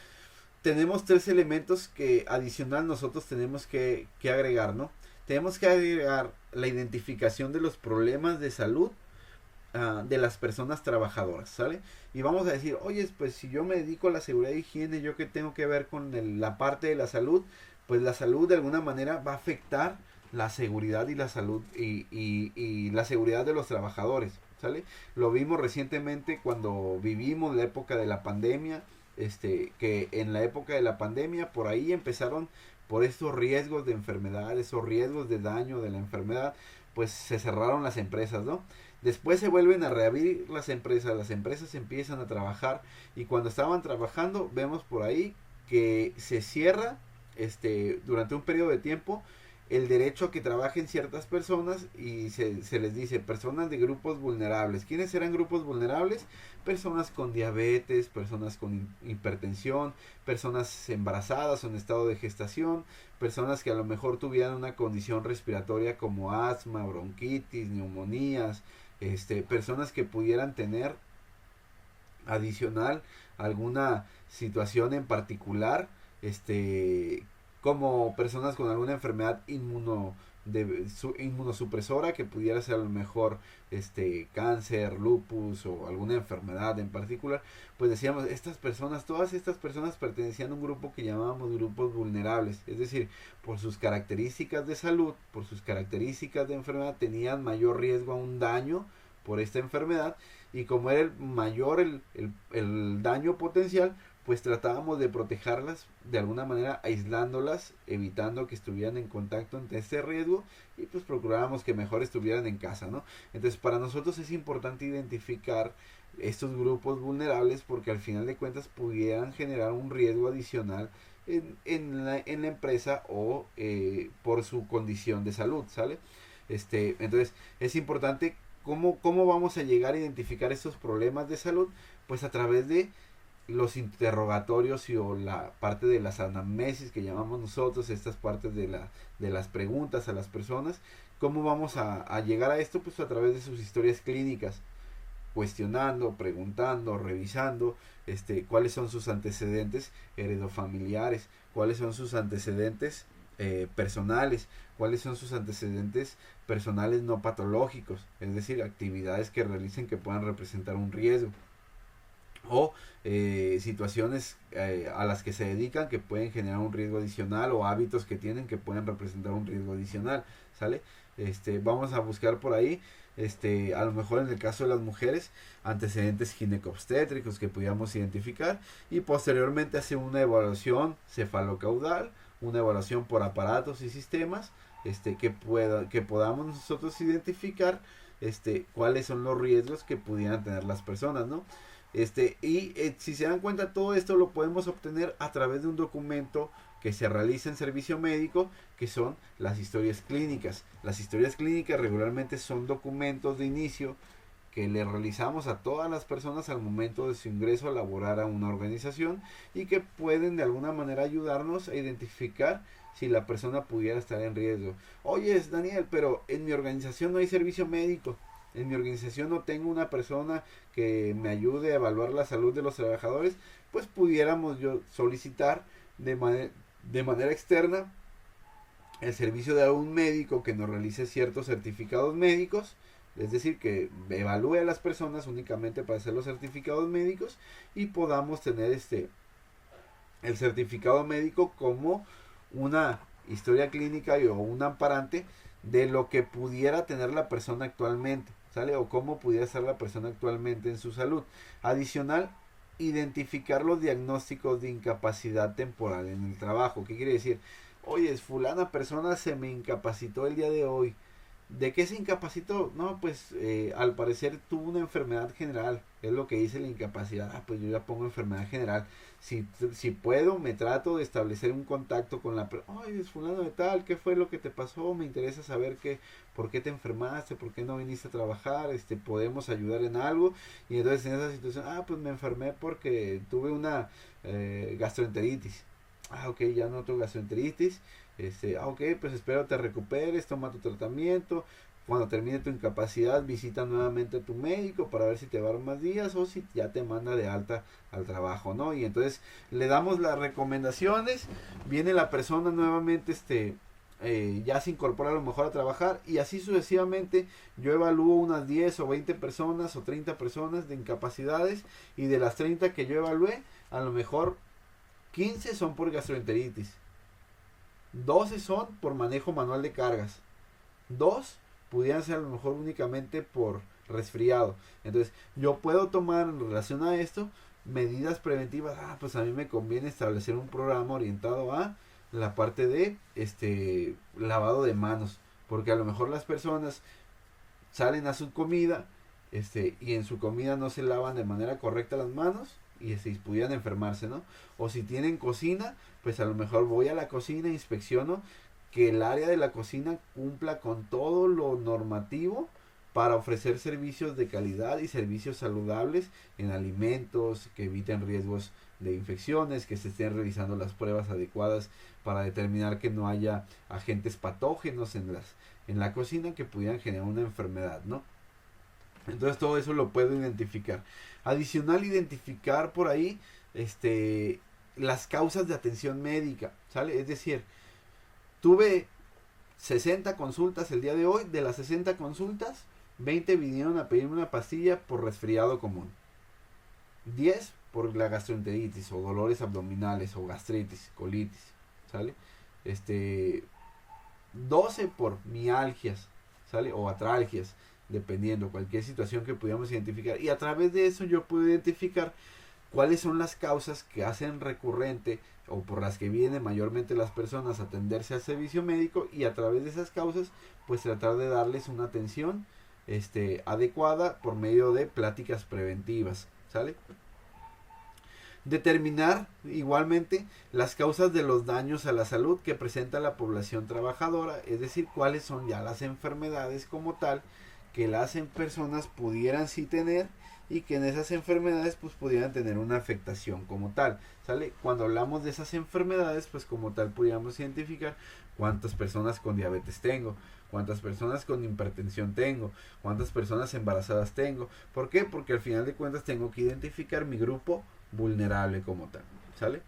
tenemos tres elementos que adicional nosotros tenemos que agregar, ¿no? Tenemos que agregar la identificación de los problemas de salud de las personas trabajadoras, ¿sale? Y vamos a decir, oye, pues si yo me dedico a la seguridad e higiene, ¿yo qué tengo que ver con la parte de la salud? Pues la salud de alguna manera va a afectar la seguridad y la salud y la seguridad de los trabajadores, ¿sale? Lo vimos recientemente cuando vivimos la época de la pandemia, que en la época de la pandemia por ahí empezaron por estos riesgos de enfermedad, esos riesgos de daño de la enfermedad, pues se cerraron las empresas, ¿no? Después se vuelven a reabrir las empresas empiezan a trabajar y cuando estaban trabajando vemos por ahí que se cierra durante un periodo de tiempo el derecho a que trabajen ciertas personas y se les dice personas de grupos vulnerables. ¿Quiénes eran grupos vulnerables? Personas con diabetes, personas con hipertensión, personas embarazadas o en estado de gestación, personas que a lo mejor tuvieran una condición respiratoria como asma, bronquitis, neumonías, personas que pudieran tener adicional alguna situación en particular, como personas con alguna enfermedad inmunosupresora que pudiera ser a lo mejor cáncer, lupus o alguna enfermedad en particular, pues decíamos, todas estas personas pertenecían a un grupo que llamábamos grupos vulnerables, es decir, por sus características de salud, por sus características de enfermedad, tenían mayor riesgo a un daño por esta enfermedad y como era el mayor el daño potencial, pues tratábamos de protegerlas de alguna manera aislándolas, evitando que estuvieran en contacto ante este riesgo y pues procurábamos que mejor estuvieran en casa, ¿no? Entonces para nosotros es importante identificar estos grupos vulnerables porque al final de cuentas pudieran generar un riesgo adicional en la empresa o por su condición de salud, ¿sale? Entonces es importante cómo vamos a llegar a identificar estos problemas de salud, pues a través de los interrogatorios o la parte de las anamnesis que llamamos nosotros, estas partes de las preguntas a las personas. ¿Cómo vamos a llegar a esto? Pues a través de sus historias clínicas, cuestionando, preguntando, revisando cuáles son sus antecedentes heredofamiliares, cuáles son sus antecedentes personales, cuáles son sus antecedentes personales no patológicos, es decir, actividades que realicen que puedan representar un riesgo. o situaciones a las que se dedican que pueden generar un riesgo adicional, o hábitos que tienen que pueden representar un riesgo adicional, ¿sale? Vamos a buscar por ahí, a lo mejor en el caso de las mujeres, antecedentes ginecobstétricos que pudiéramos identificar, y posteriormente hacer una evaluación cefalocaudal, una evaluación por aparatos y sistemas, que podamos nosotros identificar cuáles son los riesgos que pudieran tener las personas, ¿no? Si se dan cuenta, todo esto lo podemos obtener a través de un documento que se realiza en servicio médico, que son las historias clínicas. Las historias clínicas regularmente son documentos de inicio que le realizamos a todas las personas al momento de su ingreso a laborar a una organización, y que pueden de alguna manera ayudarnos a identificar si la persona pudiera estar en riesgo. Oye, Daniel, pero en mi organización no hay servicio médico. En mi organización no tengo una persona que me ayude a evaluar la salud de los trabajadores. Pues pudiéramos yo solicitar de manera externa el servicio de un médico que nos realice ciertos certificados médicos, es decir, que evalúe a las personas únicamente para hacer los certificados médicos, y podamos tener el certificado médico como una historia clínica o un amparante de lo que pudiera tener la persona actualmente, ¿sale? O cómo pudiera estar la persona actualmente en su salud. Adicional, identificar los diagnósticos de incapacidad temporal en el trabajo. ¿Qué quiere decir? Oye, fulana persona se me incapacitó el día de hoy. ¿De qué se incapacitó? No, pues al parecer tuvo una enfermedad general. Es lo que dice la incapacidad. Ah, pues yo ya pongo enfermedad general. Si puedo, me trato de establecer un contacto con la persona. Ay, es fulano de tal, ¿qué fue lo que te pasó? Me interesa saber por qué te enfermaste, por qué no viniste a trabajar, podemos ayudar en algo. Y entonces en esa situación, pues me enfermé porque tuve una gastroenteritis. Ok, ya no tengo gastroenteritis. Ok, pues espero te recuperes, toma tu tratamiento. Cuando termine tu incapacidad, visita nuevamente a tu médico para ver si te va a dar más días o si ya te manda de alta al trabajo, ¿no? Y entonces le damos las recomendaciones, viene la persona nuevamente, ya se incorpora a lo mejor a trabajar, y así sucesivamente. Yo evalúo unas 10 o 20 personas o 30 personas de incapacidades, y de las 30 que yo evalué, a lo mejor 15 son por gastroenteritis, 12 son por manejo manual de cargas, 2 pudieran ser a lo mejor únicamente por resfriado. Entonces yo puedo tomar en relación a esto medidas preventivas. Pues a mí me conviene establecer un programa orientado a la parte de lavado de manos, porque a lo mejor las personas salen a su comida, y en su comida no se lavan de manera correcta las manos, y pudieran enfermarse, ¿no? O si tienen cocina, pues a lo mejor voy a la cocina, inspecciono que el área de la cocina cumpla con todo lo normativo para ofrecer servicios de calidad y servicios saludables en alimentos, que eviten riesgos de infecciones, que se estén realizando las pruebas adecuadas para determinar que no haya agentes patógenos en la cocina que pudieran generar una enfermedad, ¿no? Entonces todo eso lo puedo identificar. Adicional, identificar por ahí las causas de atención médica, ¿sale? Es decir, tuve 60 consultas el día de hoy. De las 60 consultas, 20 vinieron a pedirme una pastilla por resfriado común, 10 por la gastroenteritis o dolores abdominales o gastritis, colitis, ¿sale? 12 por mialgias, ¿sale? O atralgias, dependiendo, cualquier situación que pudiéramos identificar. Y a través de eso yo puedo identificar cuáles son las causas que hacen recurrente o por las que vienen mayormente las personas a atenderse al servicio médico, y a través de esas causas pues tratar de darles una atención adecuada por medio de pláticas preventivas, ¿sale? Determinar igualmente las causas de los daños a la salud que presenta la población trabajadora, es decir, cuáles son ya las enfermedades como tal que las personas pudieran sí tener, y que en esas enfermedades pues pudieran tener una afectación como tal, ¿sale? Cuando hablamos de esas enfermedades, pues como tal pudiéramos identificar cuántas personas con diabetes tengo, cuántas personas con hipertensión tengo, cuántas personas embarazadas tengo. ¿Por qué? Porque al final de cuentas tengo que identificar mi grupo vulnerable como tal, ¿sale?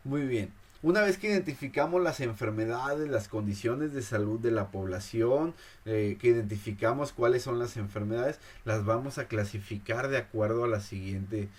Muy bien. Una vez que identificamos las enfermedades, las condiciones de salud de la población, que identificamos cuáles son las enfermedades, las vamos a clasificar de acuerdo a la siguiente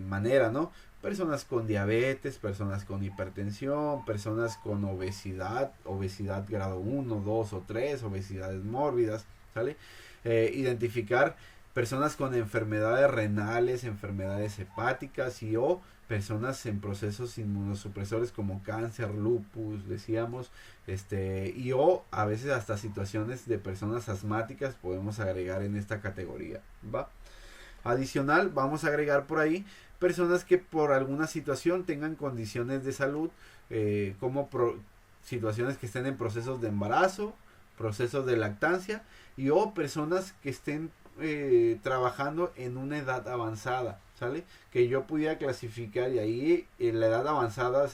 manera, ¿no? Personas con diabetes, personas con hipertensión, personas con obesidad, obesidad grado 1, 2 o 3, obesidades mórbidas, ¿sale? Identificar personas con enfermedades renales, enfermedades hepáticas y o personas en procesos inmunosupresores como cáncer, lupus, decíamos, y o a veces hasta situaciones de personas asmáticas podemos agregar en esta categoría, ¿va? Adicional, vamos a agregar por ahí personas que por alguna situación tengan condiciones de salud, como situaciones que estén en procesos de embarazo, procesos de lactancia y o personas que estén trabajando en una edad avanzada, ¿sale? Que yo pudiera clasificar y ahí en la edad avanzada,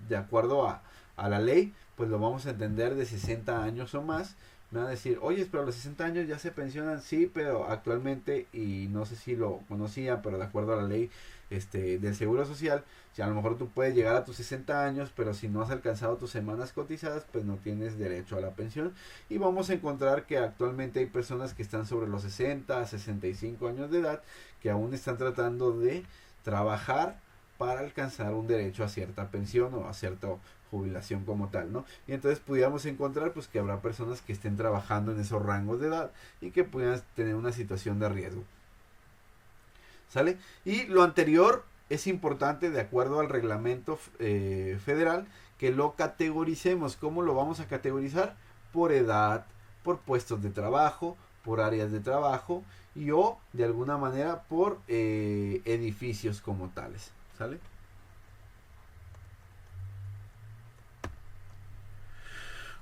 de acuerdo a la ley, pues lo vamos a entender de 60 años o más. Me van a decir, oye, pero a los 60 años ya se pensionan, sí, pero actualmente, y no sé si lo conocía, pero de acuerdo a la ley del Seguro Social, si a lo mejor tú puedes llegar a tus 60 años, pero si no has alcanzado tus semanas cotizadas, pues no tienes derecho a la pensión. Y vamos a encontrar que actualmente hay personas que están sobre los 60, 65 años de edad, que aún están tratando de trabajar para alcanzar un derecho a cierta pensión o a cierta jubilación como tal, ¿no? Y entonces pudiéramos encontrar pues que habrá personas que estén trabajando en esos rangos de edad y que pudieran tener una situación de riesgo. ¿Sale? Y lo anterior es importante de acuerdo al reglamento federal que lo categoricemos. ¿Cómo lo vamos a categorizar? Por edad, por puestos de trabajo, por áreas de trabajo y o de alguna manera por edificios como tales. ¿Sale?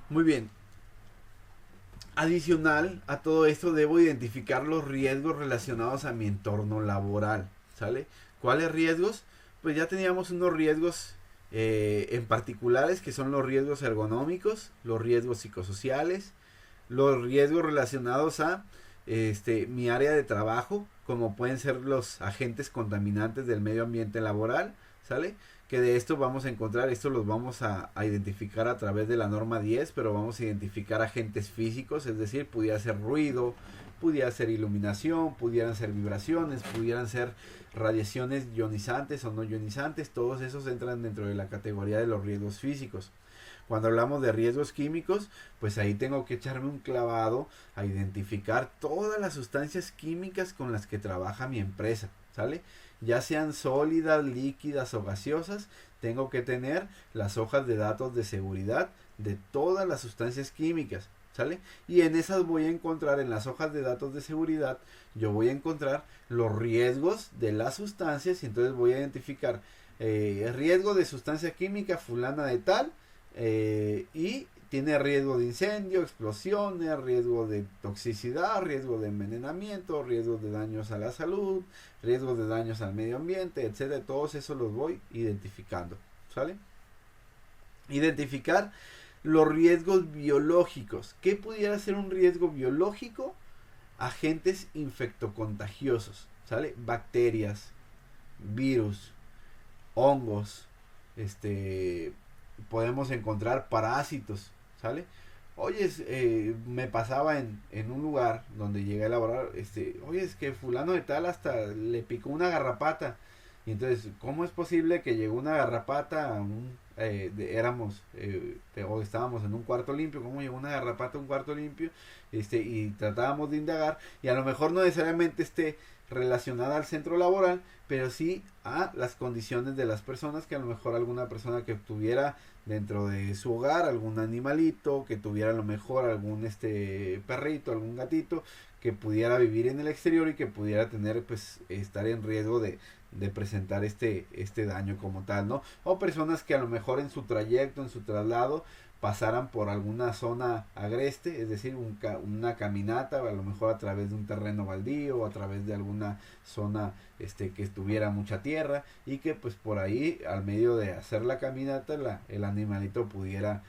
Muy bien. Adicional a todo esto debo identificar los riesgos relacionados a mi entorno laboral, ¿sale? ¿Cuáles riesgos? Pues ya teníamos unos riesgos en particulares que son los riesgos ergonómicos, los riesgos psicosociales, los riesgos relacionados a mi área de trabajo, como pueden ser los agentes contaminantes del medio ambiente laboral, ¿sale? Que de esto vamos a encontrar, esto los vamos a identificar a través de la norma 10, pero vamos a identificar agentes físicos, es decir, pudiera ser ruido, pudiera ser iluminación, pudieran ser vibraciones, pudieran ser radiaciones ionizantes o no ionizantes, todos esos entran dentro de la categoría de los riesgos físicos. Cuando hablamos de riesgos químicos, pues ahí tengo que echarme un clavado a identificar todas las sustancias químicas con las que trabaja mi empresa, ¿sale? Ya sean sólidas, líquidas o gaseosas, tengo que tener las hojas de datos de seguridad de todas las sustancias químicas, ¿sale? Y en esas voy a encontrar, en las hojas de datos de seguridad, yo voy a encontrar los riesgos de las sustancias y entonces voy a identificar riesgo de sustancia química fulana de tal, y tiene riesgo de incendio, explosiones, riesgo de toxicidad, riesgo de envenenamiento, riesgo de daños a la salud, riesgos de daños al medio ambiente, etcétera. Todos esos los voy identificando, ¿sale? Identificar los riesgos biológicos. ¿Qué pudiera ser un riesgo biológico? Agentes infectocontagiosos, ¿sale? Bacterias, virus, hongos, podemos encontrar parásitos, ¿sale? Oye, me pasaba en un lugar donde llegué a laborar, oye, es que fulano de tal hasta le picó una garrapata. Y entonces, ¿cómo es posible que llegó una garrapata a o estábamos en un cuarto limpio? ¿Cómo llegó una garrapata a un cuarto limpio? Y tratábamos de indagar, y a lo mejor no necesariamente esté relacionada al centro laboral, pero sí a las condiciones de las personas, que a lo mejor alguna persona que tuviera dentro de su hogar algún animalito, que tuviera a lo mejor algún perrito, algún gatito, que pudiera vivir en el exterior y que pudiera tener, pues, estar en riesgo de presentar este daño como tal, ¿no? O personas que a lo mejor en su trayecto, en su traslado, pasaran por alguna zona agreste, es decir, una caminata, a lo mejor a través de un terreno baldío o a través de alguna zona que tuviera mucha tierra, y que pues por ahí, al medio de hacer la caminata, el animalito pudiera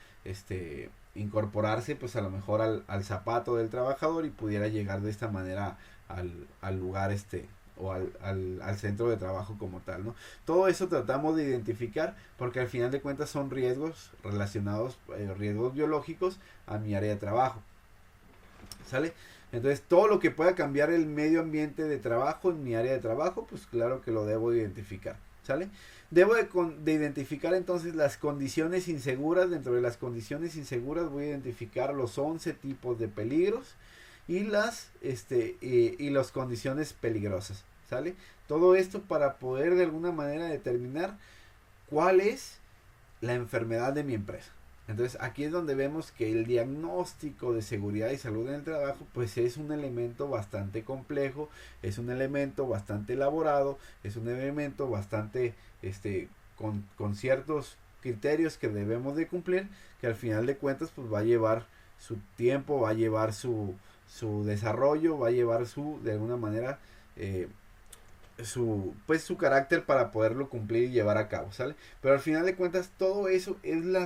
incorporarse pues a lo mejor al zapato del trabajador y pudiera llegar de esta manera al lugar o al centro de trabajo como tal, ¿no? Todo eso tratamos de identificar porque al final de cuentas son riesgos relacionados, riesgos biológicos a mi área de trabajo, ¿sale? Entonces todo lo que pueda cambiar el medio ambiente de trabajo en mi área de trabajo, pues claro que lo debo identificar, ¿sale? Debo de identificar entonces las condiciones inseguras. Dentro de las condiciones inseguras voy a identificar los 11 tipos de peligros y las condiciones peligrosas, ¿sale? Todo esto para poder de alguna manera determinar cuál es la enfermedad de mi empresa. Entonces aquí es donde vemos que el diagnóstico de seguridad y salud en el trabajo pues es un elemento bastante complejo, es un elemento bastante elaborado, es un elemento bastante con ciertos criterios que debemos de cumplir, que al final de cuentas pues va a llevar su tiempo, va a llevar su desarrollo, va a llevar de alguna manera su carácter para poderlo cumplir y llevar a cabo, ¿sale? Pero al final de cuentas todo eso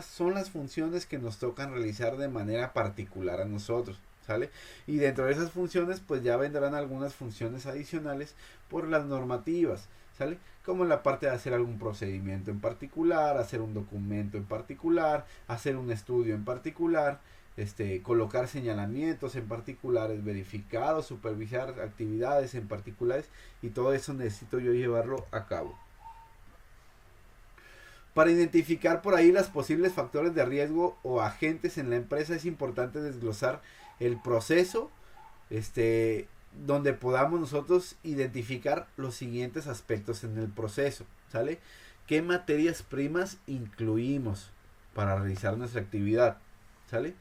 son las funciones que nos tocan realizar de manera particular a nosotros, ¿sale? Y dentro de esas funciones pues ya vendrán algunas funciones adicionales por las normativas, ¿sale? Como la parte de hacer algún procedimiento en particular, hacer un documento en particular, hacer un estudio en particular, colocar señalamientos en particulares, verificados, supervisar actividades en particulares, y todo eso necesito yo llevarlo a cabo. Para identificar por ahí los posibles factores de riesgo o agentes en la empresa es importante desglosar el proceso, donde podamos nosotros identificar los siguientes aspectos en el proceso, ¿sale? ¿Qué materias primas incluimos para realizar nuestra actividad? ¿Sale?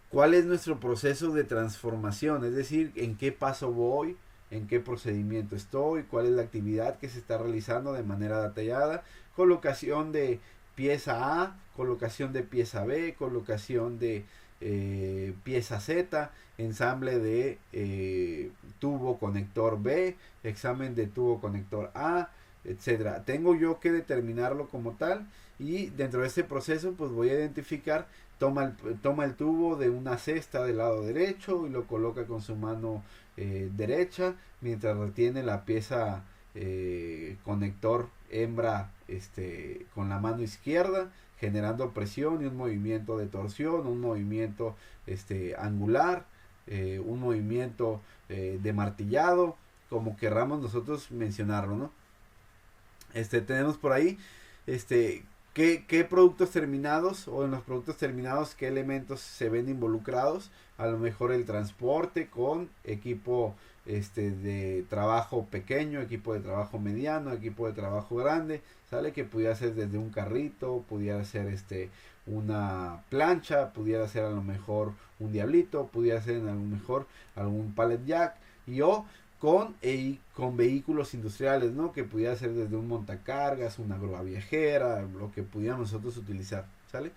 ¿Cuál es nuestro proceso de transformación? Es decir, ¿en qué paso voy? ¿En qué procedimiento estoy? ¿Cuál es la actividad que se está realizando de manera detallada? Colocación de pieza A, colocación de pieza B, colocación de pieza Z, ensamble de tubo conector B, examen de tubo conector A, etcétera. Tengo yo que determinarlo como tal, y dentro de este proceso pues voy a identificar, toma el tubo de una cesta del lado derecho y lo coloca con su mano derecha mientras retiene la pieza conector hembra con la mano izquierda, generando presión y un movimiento de torsión, un movimiento angular, un movimiento de martillado, como querramos nosotros mencionarlo, ¿no? Tenemos por ahí qué productos terminados, o en los productos terminados qué elementos se ven involucrados. A lo mejor el transporte con equipo de trabajo pequeño, equipo de trabajo mediano, equipo de trabajo grande, sale, que pudiera ser desde un carrito, pudiera ser una plancha, pudiera ser a lo mejor un diablito, pudiera ser a lo mejor algún pallet jack, con vehículos industriales, ¿no? Que pudiera ser desde un montacargas, una grúa viajera, lo que pudiéramos nosotros utilizar, ¿sale?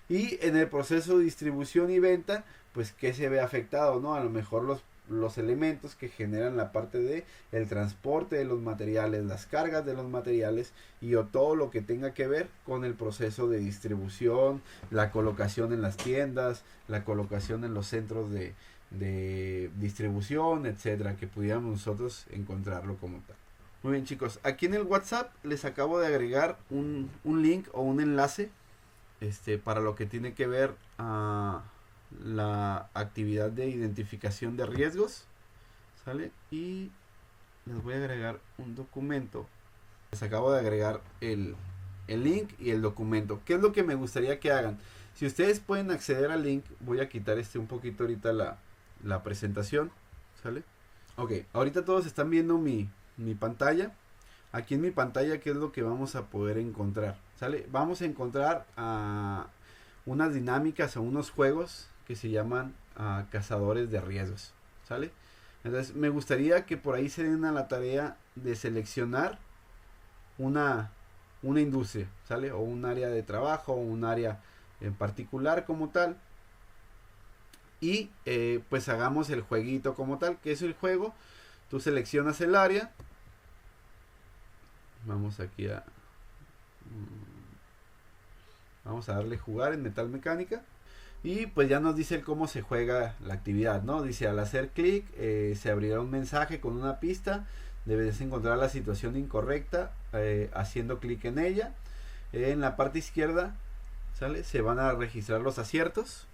Y en el proceso de distribución y venta, pues ¿qué se ve afectado, no? A lo mejor los elementos que generan la parte de el transporte de los materiales, las cargas de los materiales, y o todo lo que tenga que ver con el proceso de distribución, la colocación en las tiendas, la colocación en los centros de distribución, etcétera, que pudiéramos nosotros encontrarlo como tal. Muy bien, chicos, aquí en el WhatsApp les acabo de agregar un link o un enlace para lo que tiene que ver a la actividad de identificación de riesgos, ¿sale? Y les voy a agregar un documento. Les acabo de agregar el link y el documento. ¿Qué es lo que me gustaría que hagan? Si ustedes pueden acceder al link, voy a quitar un poquito ahorita la presentación, ¿sale? Ok, ahorita todos están viendo mi pantalla. Aquí en mi pantalla, ¿qué es lo que vamos a poder encontrar? ¿Sale? Vamos a encontrar unas dinámicas o unos juegos que se llaman cazadores de riesgos, ¿sale? Entonces me gustaría que por ahí se den a la tarea de seleccionar una industria, ¿sale? O un área de trabajo, o un área en particular como tal, y pues hagamos el jueguito como tal. Que es el juego? Tú seleccionas el área, vamos aquí vamos a darle jugar en metal mecánica, y pues ya nos dice cómo se juega la actividad, ¿no? Dice, al hacer clic se abrirá un mensaje con una pista debes encontrar la situación incorrecta haciendo clic en ella. En la parte izquierda, ¿sale? Se van a registrar los aciertos.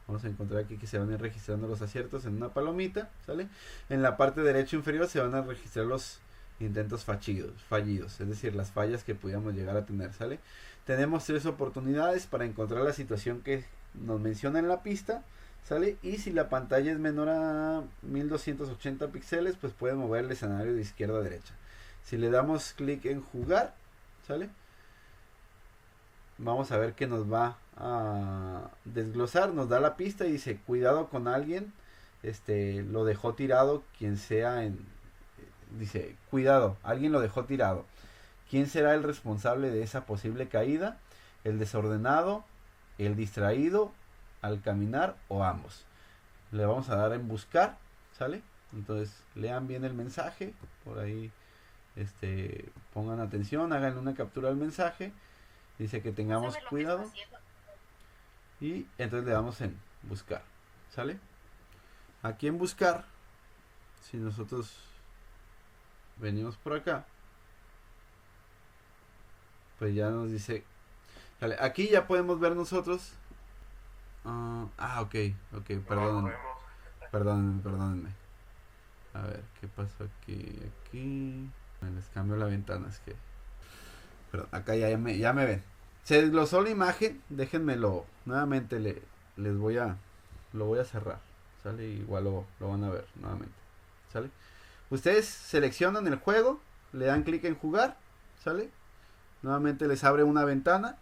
Vamos a encontrar aquí que se van a ir registrando los aciertos en una palomita, ¿sale? En la parte derecha inferior se van a registrar los intentos fallidos, es decir, las fallas que pudiéramos llegar a tener, ¿sale? Tenemos 3 oportunidades para encontrar la situación que nos menciona en la pista, ¿sale? Y si la pantalla es menor a 1280 píxeles, pues puede mover el escenario de izquierda a derecha. Si le damos clic en jugar, ¿sale? Vamos a ver que nos va a desglosar, nos da la pista y dice, cuidado con alguien, lo dejó tirado, quien sea dice, cuidado, alguien lo dejó tirado. ¿Quién será el responsable de esa posible caída? ¿El desordenado, el distraído, al caminar o ambos? Le vamos a dar en buscar, ¿sale? Entonces, lean bien el mensaje, por ahí, pongan atención, hagan una captura del mensaje. Dice que tengamos cuidado. Y entonces le damos en buscar, ¿sale? Aquí en buscar, si nosotros venimos por acá, pues ya nos dice, ¿sale? Aquí ya podemos ver nosotros. Ok, perdónenme. A ver, ¿qué pasó aquí? Les cambio la ventana, es que... Pero acá ya me ven. Se desglosó la imagen, déjenmelo. Nuevamente lo voy a cerrar. ¿Sale? Igual lo van a ver nuevamente. ¿Sale? Ustedes seleccionan el juego, le dan clic en jugar, ¿sale? Nuevamente les abre una ventana.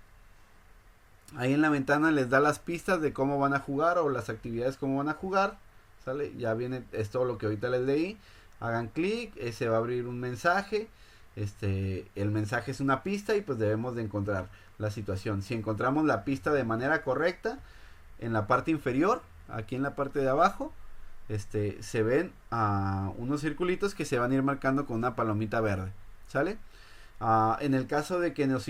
Ahí en la ventana les da las pistas de cómo van a jugar o las actividades cómo van a jugar, ¿sale? Ya viene, es todo lo que ahorita les leí. Hagan clic, se va a abrir un mensaje. El mensaje es una pista y pues debemos de encontrar la situación. Si encontramos la pista de manera correcta, en la parte inferior, aquí en la parte de abajo, se ven unos circulitos que se van a ir marcando con una palomita verde, ¿sale? En el caso de que nos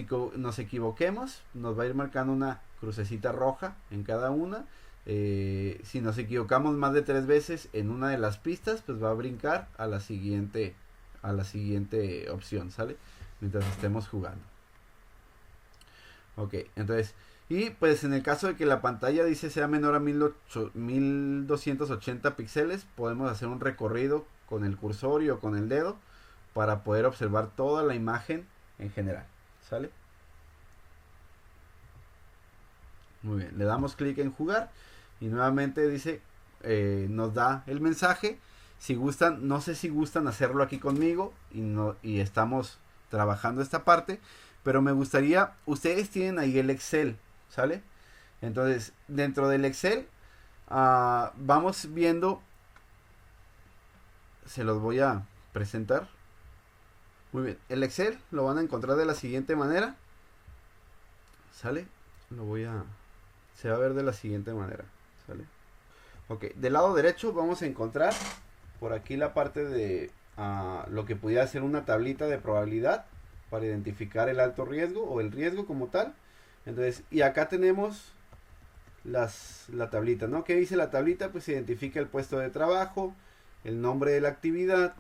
equivoquemos, nos va a ir marcando una crucecita roja en cada una. Si nos equivocamos más de 3 veces en una de las pistas, pues va a brincar a la siguiente opción, ¿sale? Mientras estemos jugando. Ok, entonces, y pues en el caso de que la pantalla dice sea menor a 1280 píxeles, podemos hacer un recorrido con el cursor o con el dedo para poder observar toda la imagen en general, ¿sale? Muy bien, le damos clic en jugar y nuevamente dice, nos da el mensaje. Si gustan, no sé si gustan hacerlo aquí conmigo y estamos trabajando esta parte, pero me gustaría, ustedes tienen ahí el Excel, ¿sale? Entonces, dentro del Excel, vamos viendo, se los voy a presentar. Muy bien, el Excel lo van a encontrar de la siguiente manera, ¿sale? Se va a ver de la siguiente manera, ¿sale? Ok, del lado derecho vamos a encontrar por aquí la parte de lo que pudiera ser una tablita de probabilidad para identificar el alto riesgo o el riesgo como tal. Entonces, y acá tenemos la tablita, ¿no? ¿Qué dice la tablita? Pues identifica el puesto de trabajo, el nombre de la actividad,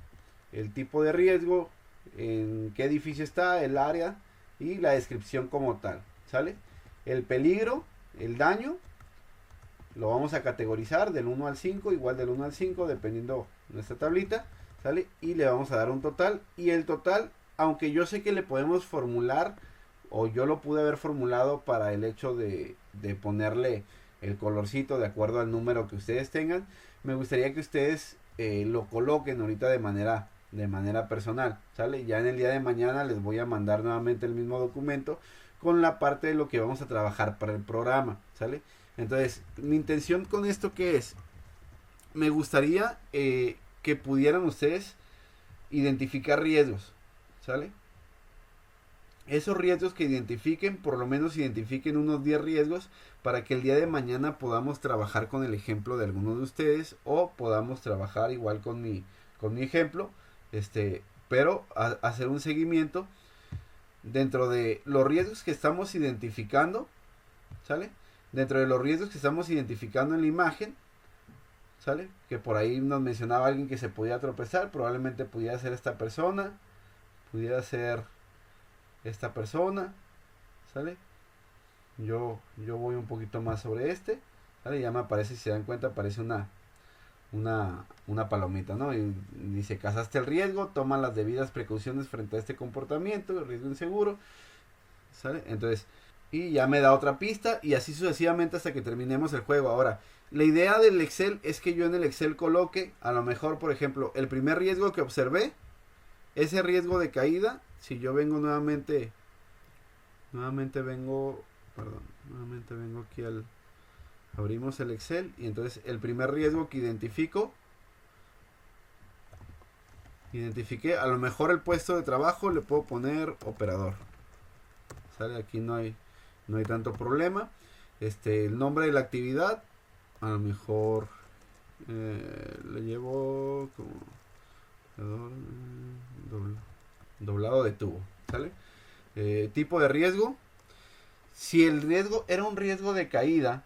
el tipo de riesgo, en qué edificio está, el área y la descripción como tal, ¿sale? El peligro, el daño, lo vamos a categorizar del 1 al 5, igual del 1 al 5, dependiendo nuestra tablita, ¿sale? Y le vamos a dar un total, y el total, aunque yo sé que le podemos formular, o yo lo pude haber formulado para el hecho de ponerle el colorcito de acuerdo al número que ustedes tengan, me gustaría que ustedes lo coloquen ahorita de manera personal, ¿sale? Ya en el día de mañana les voy a mandar nuevamente el mismo documento con la parte de lo que vamos a trabajar para el programa, ¿sale? Entonces, mi intención con esto, ¿qué es? Me gustaría que pudieran ustedes identificar riesgos, ¿sale? Esos riesgos que identifiquen, por lo menos identifiquen unos 10 riesgos para que el día de mañana podamos trabajar con el ejemplo de alguno de ustedes o podamos trabajar igual con mi ejemplo, pero hacer un seguimiento dentro de los riesgos que estamos identificando, ¿sale? Dentro de los riesgos que estamos identificando en la imagen, ¿sale? Que por ahí nos mencionaba alguien que se podía tropezar, probablemente pudiera ser esta persona, pudiera ser esta persona, ¿sale? Yo voy un poquito más sobre este, ¿sale? Ya me aparece, si se dan cuenta, aparece una palomita, ¿no? Y dice, casaste el riesgo, toma las debidas precauciones frente a este comportamiento, el riesgo inseguro, ¿sale? Entonces, y ya me da otra pista y así sucesivamente hasta que terminemos el juego. Ahora, la idea del Excel es que yo en el Excel coloque, a lo mejor, por ejemplo, el primer riesgo que observé, ese riesgo de caída, si yo vengo nuevamente vengo, perdón, nuevamente vengo aquí abrimos el Excel y entonces el primer riesgo que identifiqué, a lo mejor el puesto de trabajo le puedo poner operador, ¿sale? Aquí no hay tanto problema. El nombre de la actividad, a lo mejor le llevo como doblado de tubo, ¿sale? Tipo de riesgo, si el riesgo era un riesgo de caída,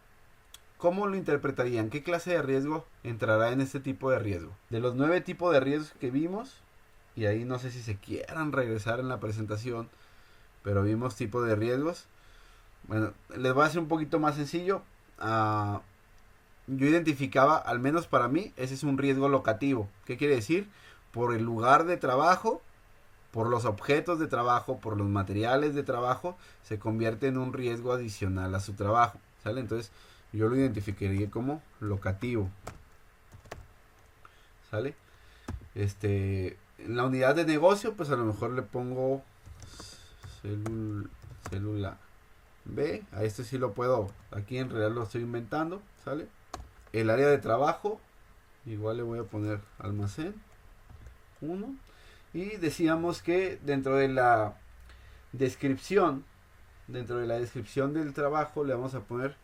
¿cómo lo interpretarían? ¿Qué clase de riesgo entrará en este tipo de riesgo? De los 9 tipos de riesgos que vimos, y ahí no sé si se quieran regresar en la presentación, pero vimos tipos de riesgos. Bueno, les voy a hacer un poquito más sencillo. Yo identificaba, al menos para mí, ese es un riesgo locativo. ¿Qué quiere decir? Por el lugar de trabajo, por los objetos de trabajo, por los materiales de trabajo, se convierte en un riesgo adicional a su trabajo, ¿sale? Entonces, yo lo identificaría como locativo, ¿sale? En la unidad de negocio, pues a lo mejor le pongo célula B. A esto sí lo puedo, aquí en realidad lo estoy inventando, ¿sale? El área de trabajo, igual le voy a poner almacén 1. Y decíamos que dentro de la descripción del trabajo le vamos a poner,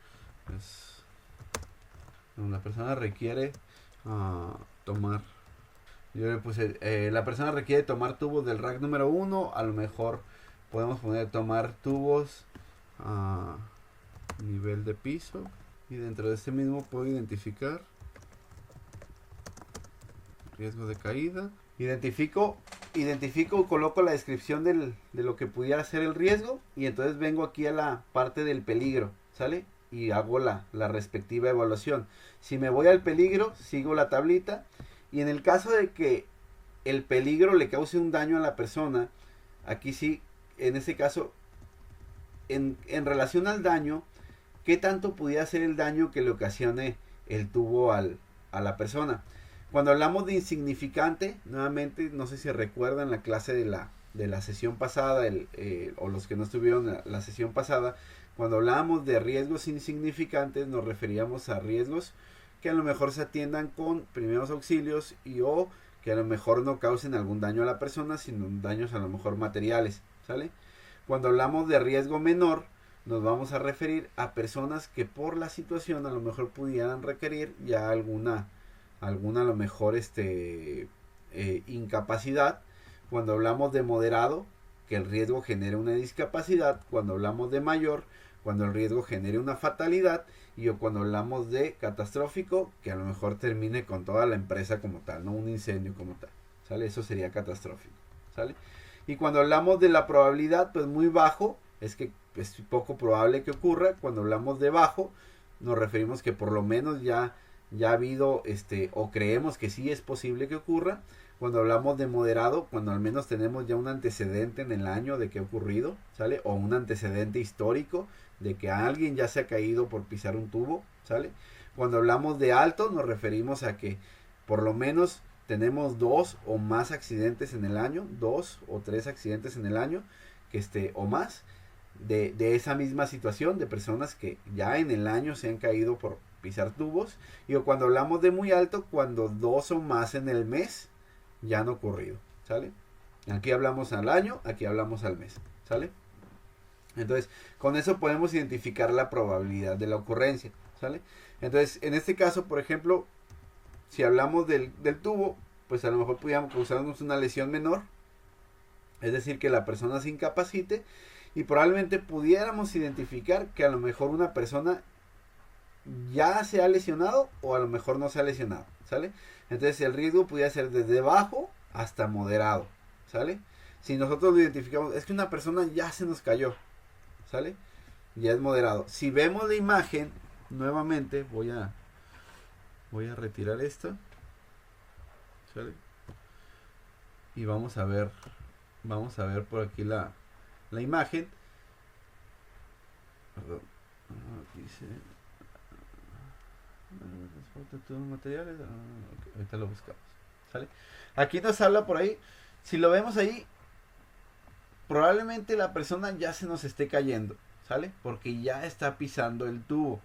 pues, la persona requiere tomar, yo le puse, la persona requiere tomar tubos del rack número 1, a lo mejor podemos poner tomar tubos a nivel de piso, y dentro de este mismo puedo identificar riesgo de caída. Identifico y coloco la descripción de lo que pudiera ser el riesgo, y entonces vengo aquí a la parte del peligro, ¿sale? Y hago la respectiva evaluación. Si me voy al peligro, sigo la tablita, y en el caso de que el peligro le cause un daño a la persona, aquí sí, en ese caso, en relación al daño, ¿qué tanto pudiera ser el daño que le ocasione el tubo a la persona? Cuando hablamos de insignificante, nuevamente, no sé si recuerdan la clase de la sesión pasada, o los que no estuvieron la sesión pasada, cuando hablábamos de riesgos insignificantes, nos referíamos a riesgos que a lo mejor se atiendan con primeros auxilios o que a lo mejor no causen algún daño a la persona, sino daños a lo mejor materiales, ¿sale? Cuando hablamos de riesgo menor, nos vamos a referir a personas que por la situación a lo mejor pudieran requerir ya alguna a lo mejor incapacidad. Cuando hablamos de moderado, que el riesgo genere una discapacidad. Cuando hablamos de mayor, cuando el riesgo genere una fatalidad. Y cuando hablamos de catastrófico, que a lo mejor termine con toda la empresa como tal, no un incendio como tal, ¿sale? Eso sería catastrófico, ¿sale? Y cuando hablamos de la probabilidad, pues muy bajo, es que es poco probable que ocurra. Cuando hablamos de bajo, nos referimos que por lo menos ya ha habido, o creemos que sí es posible que ocurra. Cuando hablamos de moderado, cuando al menos tenemos ya un antecedente en el año de que ha ocurrido, ¿sale? O un antecedente histórico de que alguien ya se ha caído por pisar un tubo, ¿sale? Cuando hablamos de alto, nos referimos a que por lo menos tenemos 2 o más accidentes en el año, 2 o 3 accidentes en el año, o más, de esa misma situación, de personas que ya en el año se han caído por pisar tubos. Y cuando hablamos de muy alto, cuando 2 o más en el mes ya han ocurrido, ¿sale? Aquí hablamos al año, aquí hablamos al mes, ¿sale? Entonces, con eso podemos identificar la probabilidad de la ocurrencia, ¿sale? Entonces, en este caso, por ejemplo, si hablamos del tubo, pues a lo mejor pudiéramos causarnos una lesión menor, es decir, que la persona se incapacite, y probablemente pudiéramos identificar que a lo mejor una persona ya se ha lesionado o a lo mejor no se ha lesionado, ¿sale? Entonces el riesgo pudiera ser desde bajo hasta moderado, ¿sale? Si nosotros lo identificamos, es que una persona ya se nos cayó, ¿sale? Ya es moderado. Si vemos la imagen, nuevamente voy a retirar esto, ¿sale? Y vamos a ver por aquí la imagen. Perdón. Dice materiales. Okay, ahorita lo buscamos, ¿sale? Aquí nos habla por ahí. Si lo vemos ahí, probablemente la persona ya se nos esté cayendo, ¿sale? Porque ya está pisando el tubo.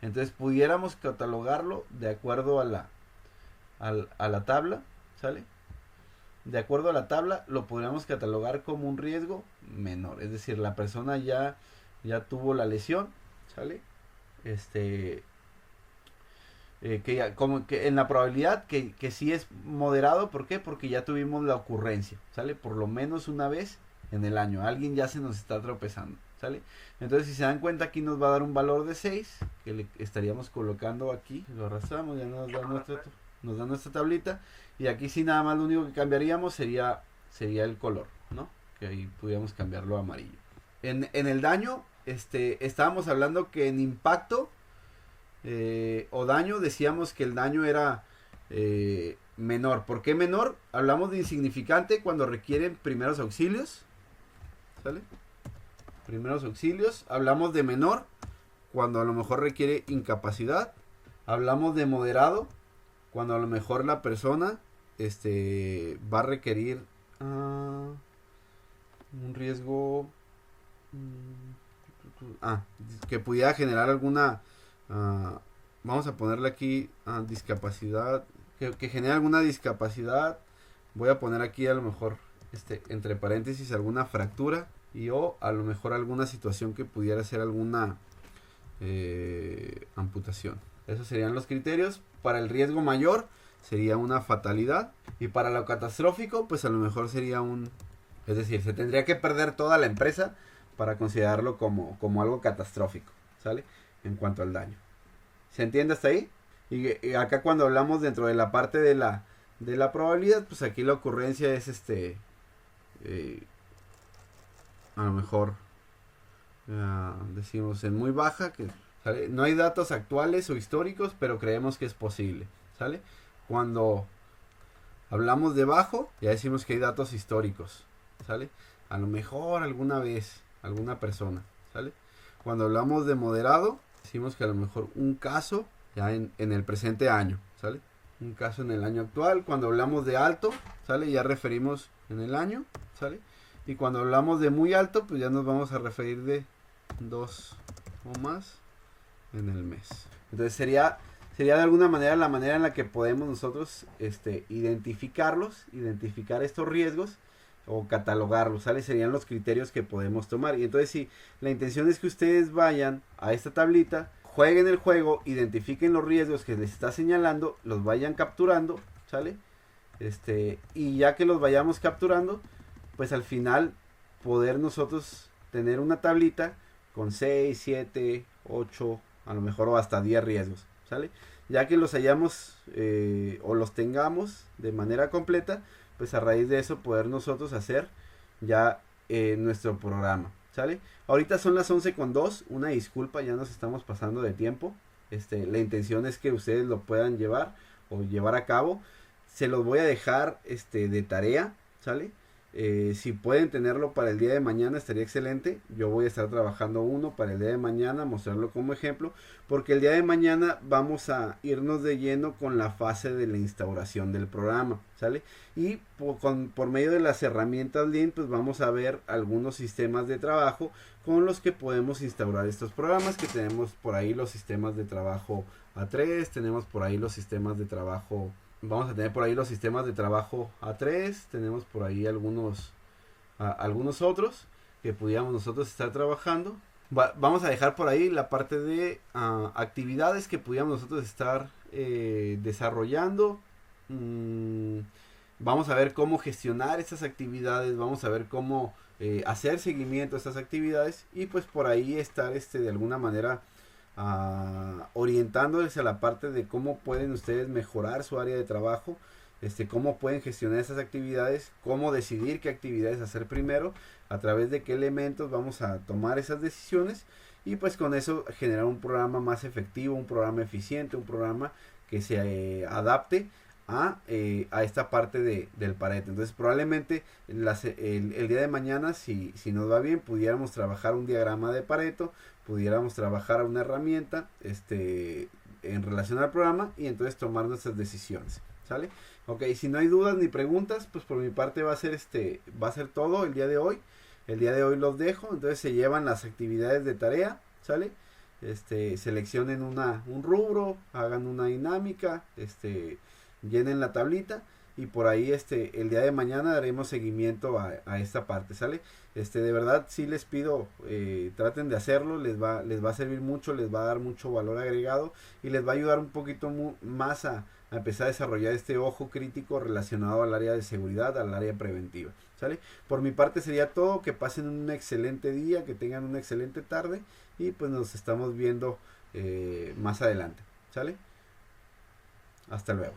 Entonces pudiéramos catalogarlo de acuerdo a la tabla, ¿sale? De acuerdo a la tabla lo podríamos catalogar como un riesgo menor. Es decir, la persona ya tuvo la lesión, ¿sale? Como que en la probabilidad que sí es moderado. ¿Por qué? Porque ya tuvimos la ocurrencia, ¿sale? Por lo menos una vez en el año. Alguien ya se nos está tropezando, ¿sale? Entonces, si se dan cuenta, aquí nos va a dar un valor de 6, que le estaríamos colocando aquí. Lo arrastramos, ya nos da nuestra tablita. Y aquí sí nada más lo único que cambiaríamos sería el color, ¿no? Que ahí pudiéramos cambiarlo a amarillo. En el daño, estábamos hablando que en impacto o daño, decíamos que el daño era menor. ¿Por qué menor? Hablamos de insignificante cuando requieren primeros auxilios, ¿sale? Primeros auxilios. Hablamos de menor cuando a lo mejor requiere incapacidad. Hablamos de moderado cuando a lo mejor la persona va a requerir un riesgo que pudiera generar alguna vamos a ponerle aquí discapacidad, que genere alguna discapacidad. Voy a poner aquí a lo mejor entre paréntesis alguna fractura y o a lo mejor alguna situación que pudiera ser alguna amputación. Esos serían los criterios. Para el riesgo mayor sería una fatalidad, y para lo catastrófico pues a lo mejor sería es decir, se tendría que perder toda la empresa para considerarlo como algo catastrófico, ¿sale? En cuanto al daño. ¿Se entiende hasta ahí? Y acá cuando hablamos dentro de la parte de la probabilidad, pues aquí la ocurrencia es a lo mejor decimos en muy baja, que ¿sale? No hay datos actuales o históricos, pero creemos que es posible, ¿sale? Cuando hablamos de bajo, ya decimos que hay datos históricos, ¿sale? A lo mejor alguna vez, alguna persona, ¿sale? Cuando hablamos de moderado, decimos que a lo mejor un caso ya en el presente año, ¿sale? Un caso en el año actual. Cuando hablamos de alto, ¿sale? Ya referimos en el año, ¿sale? Y cuando hablamos de muy alto, pues ya nos vamos a referir de 2 o más en el mes. Entonces sería de alguna manera la manera en la que podemos nosotros identificar estos riesgos o catalogarlos, ¿sale? Serían los criterios que podemos tomar. Y entonces si la intención es que ustedes vayan a esta tablita, jueguen el juego, identifiquen los riesgos que les está señalando, los vayan capturando, ¿sale? Y ya que los vayamos capturando, pues al final poder nosotros tener una tablita con 6, 7, 8, a lo mejor o hasta 10 riesgos, ¿sale? Ya que los hayamos o los tengamos de manera completa, pues a raíz de eso poder nosotros hacer ya nuestro programa, ¿sale? Ahorita son las 11:02, una disculpa, ya nos estamos pasando de tiempo. La intención es que ustedes lo puedan llevar o llevar a cabo. Se los voy a dejar de tarea, ¿sale? Si pueden tenerlo para el día de mañana estaría excelente. Yo voy a estar trabajando uno para el día de mañana, mostrarlo como ejemplo, porque el día de mañana vamos a irnos de lleno con la fase de la instauración del programa, ¿sale? Y por medio de las herramientas Lean, pues vamos a ver algunos sistemas de trabajo con los que podemos instaurar estos programas, que tenemos por ahí los sistemas de trabajo A3, tenemos por ahí los sistemas de trabajo... Vamos a tener por ahí los sistemas de trabajo A3, tenemos por ahí algunos otros que pudiéramos nosotros estar trabajando. Vamos a dejar por ahí la parte de actividades que pudiéramos nosotros estar desarrollando. Vamos a ver cómo gestionar estas actividades, vamos a ver cómo hacer seguimiento a estas actividades y pues por ahí estar de alguna manera orientándoles a la parte de cómo pueden ustedes mejorar su área de trabajo, cómo pueden gestionar esas actividades, cómo decidir qué actividades hacer primero, a través de qué elementos vamos a tomar esas decisiones, y pues con eso generar un programa más efectivo, un programa eficiente, un programa que se adapte a esta parte del Pareto. Entonces probablemente el día de mañana, si nos va bien, pudiéramos trabajar un diagrama de Pareto, pudiéramos trabajar una herramienta en relación al programa, y entonces tomar nuestras decisiones. ¿Sale? Ok, si no hay dudas ni preguntas, pues por mi parte va a ser todo el día de hoy. El día de hoy los dejo, entonces se llevan las actividades de tarea, ¿sale? Seleccionen un rubro, hagan una dinámica, llenen la tablita, y por ahí el día de mañana daremos seguimiento a esta parte, ¿sale? De verdad sí les pido, traten de hacerlo, les va a servir mucho, les va a dar mucho valor agregado, y les va a ayudar un poquito más a empezar a desarrollar este ojo crítico relacionado al área de seguridad, al área preventiva, ¿sale? Por mi parte sería todo, que pasen un excelente día, que tengan una excelente tarde, y pues nos estamos viendo más adelante, ¿sale? Hasta luego.